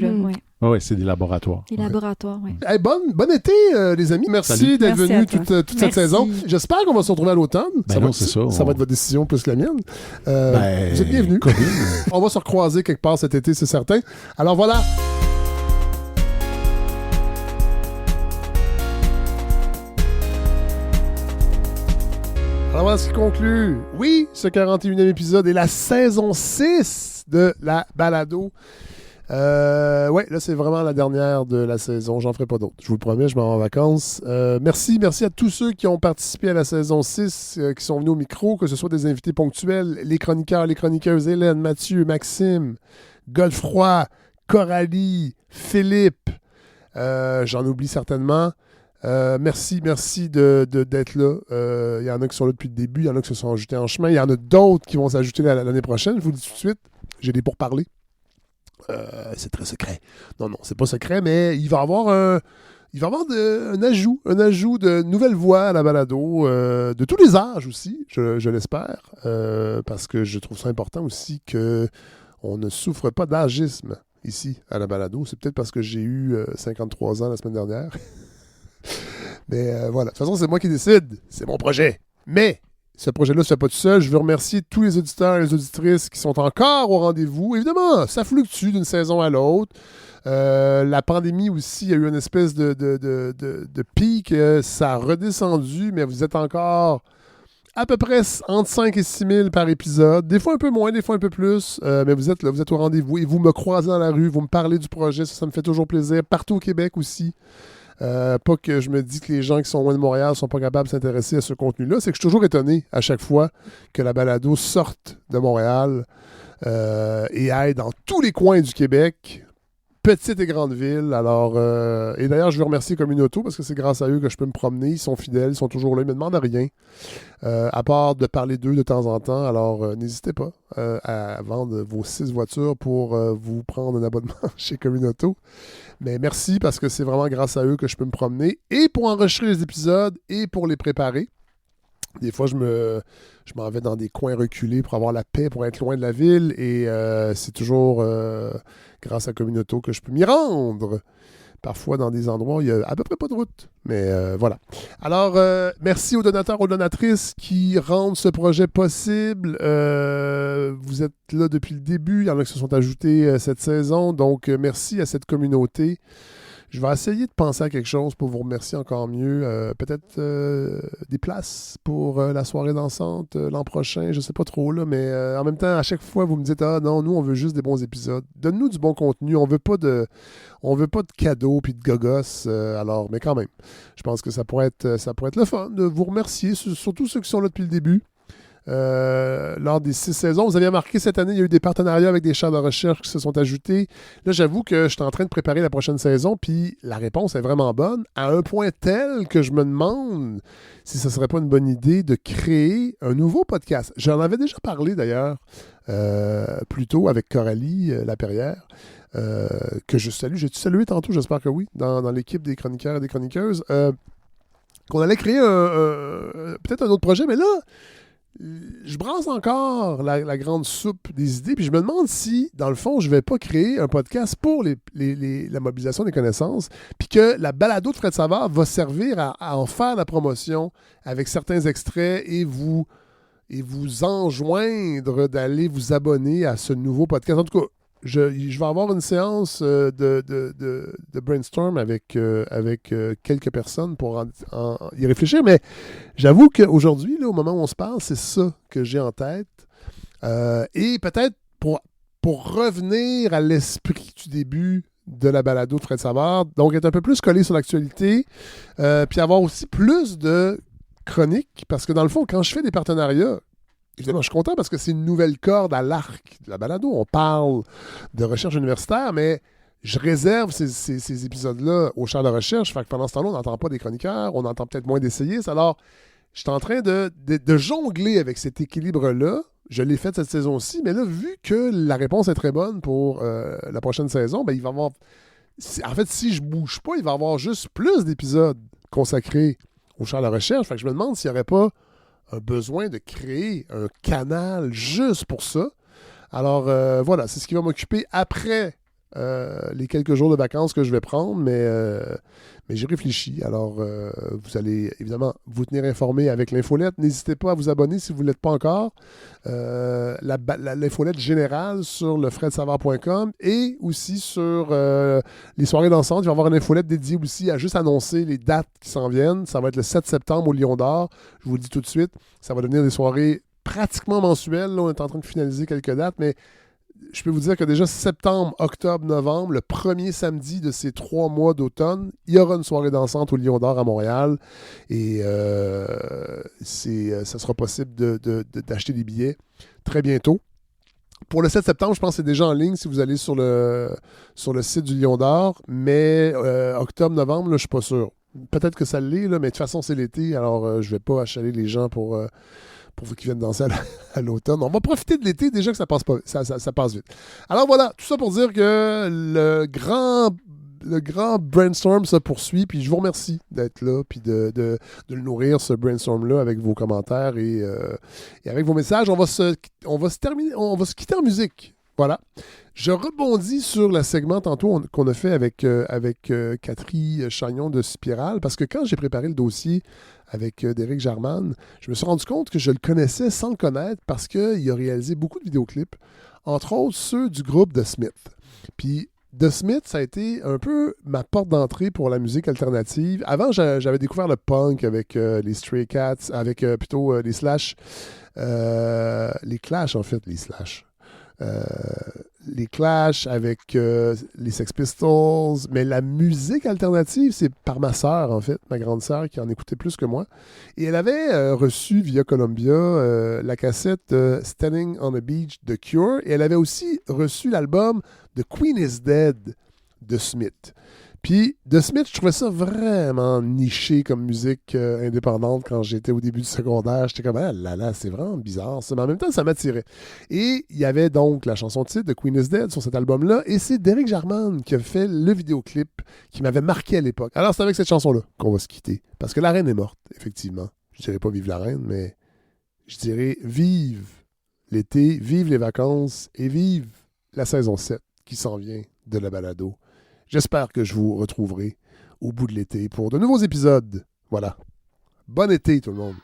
Oui, c'est des laboratoires. Des laboratoires, oui. Hey, bon été, les amis. Merci d'être venus toute cette saison. J'espère qu'on va se retrouver à l'automne. Ça va être votre décision plus que la mienne. Vous êtes bienvenus. On va se recroiser quelque part cet été, c'est certain. Alors voilà. Alors voilà ce qui conclut, ce 41e épisode et la saison 6 de la balado. Là, c'est vraiment la dernière de la saison. J'en ferai pas d'autres. Je vous le promets, je m'en vais en vacances. Merci à tous ceux qui ont participé à la saison 6, qui sont venus au micro, que ce soit des invités ponctuels, les chroniqueurs, les chroniqueuses, Hélène, Mathieu, Maxime, Godefroy, Coralie, Philippe. J'en oublie certainement. Merci d'être là. Il y en a qui sont là depuis le début, il y en a qui se sont ajoutés en chemin. Il y en a d'autres qui vont s'ajouter l'année prochaine. Je vous le dis tout de suite. J'ai des pourparlers. C'est très secret. Non, c'est pas secret, mais il va y avoir un ajout de nouvelles voix à la balado, de tous les âges aussi, je l'espère, parce que je trouve ça important aussi qu'on ne souffre pas d'agisme ici à la balado. C'est peut-être parce que j'ai eu 53 ans la semaine dernière. Mais voilà, de toute façon, c'est moi qui décide. C'est mon projet. Mais ce projet-là ne se fait pas tout seul. Je veux remercier tous les auditeurs et les auditrices qui sont encore au rendez-vous. Évidemment, ça fluctue d'une saison à l'autre. La pandémie aussi, il y a eu une espèce de pic. Ça a redescendu, mais vous êtes encore à peu près entre 5 et 6 000 par épisode. Des fois un peu moins, des fois un peu plus. Mais vous êtes là, vous êtes au rendez-vous. Et vous me croisez dans la rue, vous me parlez du projet. Ça me fait toujours plaisir. Partout au Québec aussi. Pas que je me dis que les gens qui sont loin de Montréal ne sont pas capables de s'intéresser à ce contenu-là. C'est que je suis toujours étonné à chaque fois que la balado sorte de Montréal et aille dans tous les coins du Québec, petites et grandes villes. Alors, et d'ailleurs, je veux remercier Communauto parce que c'est grâce à eux que je peux me promener. Ils sont fidèles, ils sont toujours là, ils ne me demandent rien, à part de parler d'eux de temps en temps. Alors, n'hésitez pas à vendre vos 6 voitures pour vous prendre un abonnement chez Communauto. Mais merci parce que c'est vraiment grâce à eux que je peux me promener et pour enregistrer les épisodes et pour les préparer. Des fois, je m'en vais dans des coins reculés pour avoir la paix, pour être loin de la ville et c'est toujours grâce à Communauto que je peux m'y rendre. Parfois, dans des endroits où il n'y a à peu près pas de route. Mais voilà. Alors, merci aux donateurs, aux donatrices qui rendent ce projet possible. Vous êtes là depuis le début. Il y en a qui se sont ajoutés cette saison. Donc, merci à cette communauté. Je vais essayer de penser à quelque chose pour vous remercier encore mieux. Peut-être des places pour la soirée dansante l'an prochain. Je ne sais pas trop, là, mais en même temps, à chaque fois, vous me dites « Ah non, nous, on veut juste des bons épisodes. Donne-nous du bon contenu. On veut pas de cadeaux puis de gogos. Alors, mais quand même, je pense que ça pourrait être le fun de vous remercier, surtout ceux qui sont là depuis le début. lors des 6 saisons. Vous avez remarqué, cette année, il y a eu des partenariats avec des chaires de recherche qui se sont ajoutés. Là, j'avoue que je suis en train de préparer la prochaine saison, puis la réponse est vraiment bonne, à un point tel que je me demande si ce ne serait pas une bonne idée de créer un nouveau podcast. J'en avais déjà parlé, d'ailleurs, plus tôt avec Coralie Laperrière, que je salue. J'ai-tu salué tantôt? J'espère que oui, dans l'équipe des chroniqueurs et des chroniqueuses. Qu'on allait créer peut-être un autre projet, mais là, je brasse encore la grande soupe des idées, puis je me demande si, dans le fond, je ne vais pas créer un podcast pour la mobilisation des connaissances, puis que la balado de Fred Savard va servir à en faire la promotion avec certains extraits et vous enjoindre d'aller vous abonner à ce nouveau podcast. En tout cas, je vais avoir une séance de brainstorm avec quelques personnes pour y réfléchir, mais j'avoue qu'aujourd'hui, là, au moment où on se parle, c'est ça que j'ai en tête. Et peut-être pour revenir à l'esprit du début de la balado de Fred Savard, donc être un peu plus collé sur l'actualité, puis avoir aussi plus de chroniques, parce que dans le fond, quand je fais des partenariats, évidemment, je suis content parce que c'est une nouvelle corde à l'arc de la balado. On parle de recherche universitaire, mais je réserve ces épisodes-là aux chaires de recherche. Fait que pendant ce temps-là, on n'entend pas des chroniqueurs, on entend peut-être moins d'essayistes. Alors, je suis en train de jongler avec cet équilibre-là. Je l'ai fait cette saison-ci, mais là, vu que la réponse est très bonne pour la prochaine saison, ben, il va y avoir... En fait, si je bouge pas, il va y avoir juste plus d'épisodes consacrés aux chaires de recherche. Fait que je me demande s'il n'y aurait pas un besoin de créer un canal juste pour ça. Alors, voilà, c'est ce qui va m'occuper après les quelques jours de vacances que je vais prendre, mais j'ai réfléchi. Alors, vous allez évidemment vous tenir informé avec l'infolette. N'hésitez pas à vous abonner si vous ne l'êtes pas encore. L'infolette générale sur le fredsavard.com et aussi sur les soirées dansantes. Il va y avoir une infolette dédiée aussi à juste annoncer les dates qui s'en viennent. Ça va être le 7 septembre au Lion d'Or. Je vous le dis tout de suite. Ça va devenir des soirées pratiquement mensuelles. Là, on est en train de finaliser quelques dates, mais je peux vous dire que déjà septembre, octobre, novembre, le premier samedi de ces 3 mois d'automne, il y aura une soirée dansante au Lion d'Or à Montréal. Et ça sera possible d'acheter des billets très bientôt. Pour le 7 septembre, je pense que c'est déjà en ligne si vous allez sur le site du Lion d'Or. Mais octobre, novembre, là, je ne suis pas sûr. Peut-être que ça l'est, là, mais de toute façon, c'est l'été. Alors, je ne vais pas achaler les gens pour vous qui viennent danser à l'automne. On va profiter de l'été, déjà que ça passe vite. Alors voilà, tout ça pour dire que le grand brainstorm se poursuit, puis je vous remercie d'être là, puis de le nourrir, ce brainstorm-là, avec vos commentaires et avec vos messages. On va se quitter en musique. Voilà. Je rebondis sur le segment tantôt qu'on a fait avec Catherine Chagnon de Spiral, parce que quand j'ai préparé le dossier avec Derek Jarman, je me suis rendu compte que je le connaissais sans le connaître parce qu'il a réalisé beaucoup de vidéoclips, entre autres ceux du groupe The Smith. Puis The Smith, ça a été un peu ma porte d'entrée pour la musique alternative. Avant, j'avais découvert le punk avec les Stray Cats, avec plutôt les Slash. Les Clash, en fait, les Slash. Les Clash avec les Sex Pistols, mais la musique alternative, c'est par ma sœur, en fait, ma grande sœur, qui en écoutait plus que moi. Et elle avait reçu via Columbia la cassette Standing on the Beach de Cure, et elle avait aussi reçu l'album The Queen is Dead de Smith. Puis, The Smith, je trouvais ça vraiment niché comme musique indépendante quand j'étais au début du secondaire. J'étais comme, ah là là, c'est vraiment bizarre ça. Mais en même temps, ça m'attirait. Et il y avait donc la chanson titre de Queen is Dead sur cet album-là. Et c'est Derek Jarman qui a fait le vidéoclip qui m'avait marqué à l'époque. Alors, c'est avec cette chanson-là qu'on va se quitter. Parce que la reine est morte, effectivement. Je dirais pas vive la reine, mais je dirais vive l'été, vive les vacances et vive la saison 7 qui s'en vient de la balado. J'espère que je vous retrouverai au bout de l'été pour de nouveaux épisodes. Voilà. Bon été, tout le monde.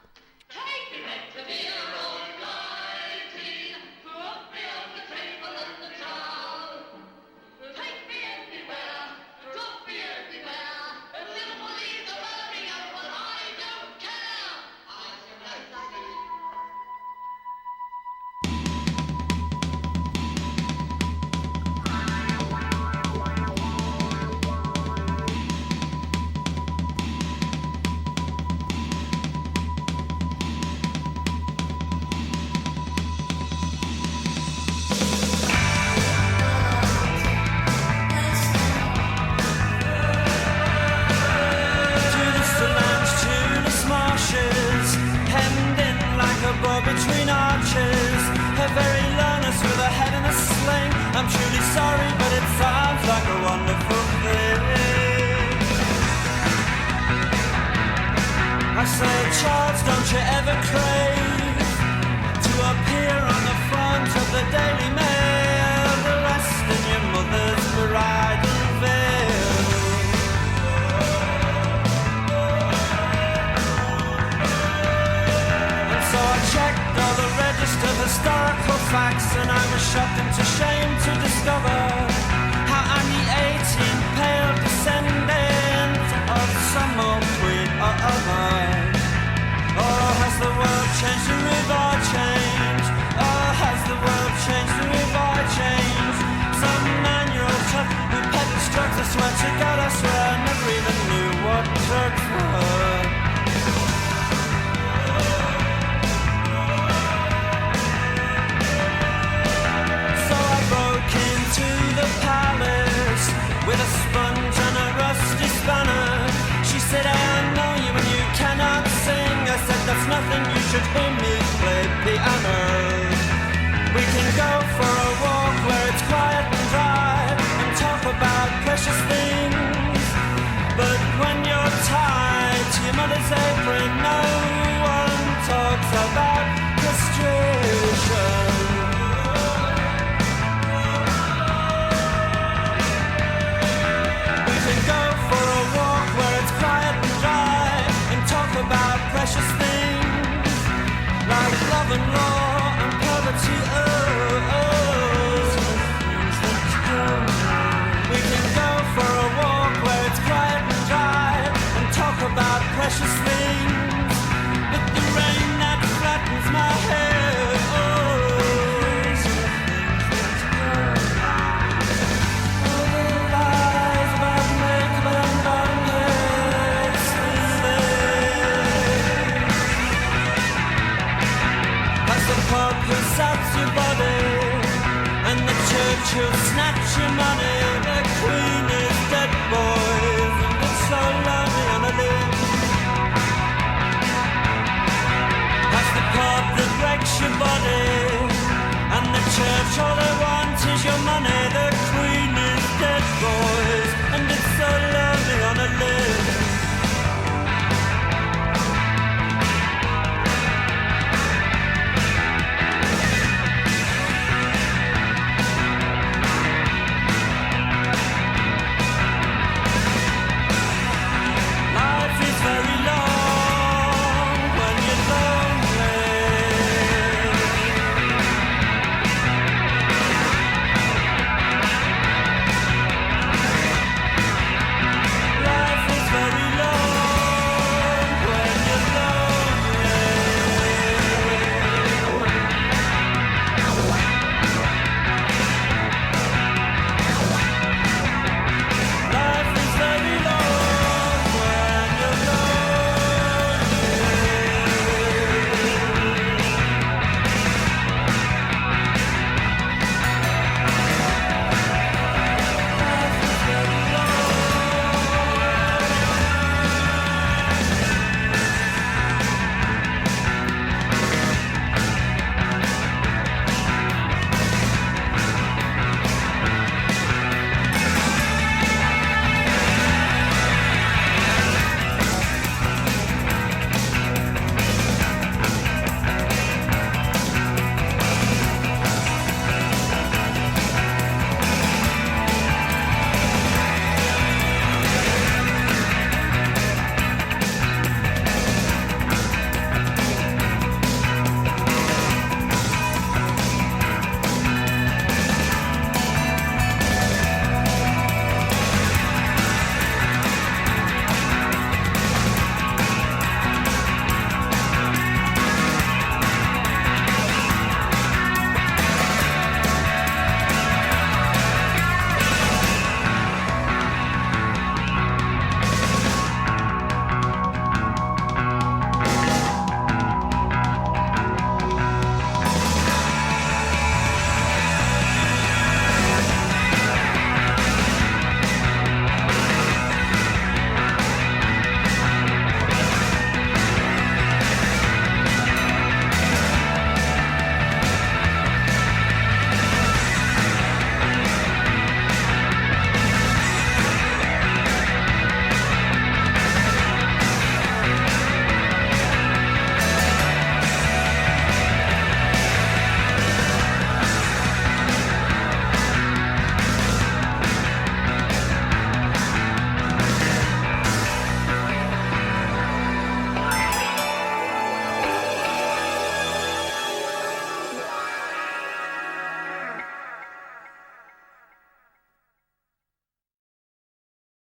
a craze to appear on the front of the Daily Mail, the rest in your mother's bridal veil. And so I checked all the registered historical facts, and I was shocked into shame to discover how I'm the 18th pale descendant of some old queen or other. Oh, has the world changed, the river changed? Oh, has the world changed, the river changed? Some 9-year-old tough who peddled drugs, I swear to God, I swear, I never even knew what drugs were. So I broke into the palace with a sponge and a rusty spanner. She said, I know you and you cannot sing. I said, that's nothing, you should hear me play piano. We can go for a walk where it's quiet and dry and talk about precious things. But when you're tied to your mother's apron, no one talks about castration. We can go for a walk where it's quiet and dry and talk about precious things like love and law and poverty. We can go for a walk where it's quiet and dry and talk about precious things. But the rain that flattens my hair, all the lies about makeup and darkness. That's the pub who saps your body, and the church who'll snatch your money. The queen is dead, boys, and it's so lonely on a limb. That's the pub that breaks your body, and the church, all they want is your money. The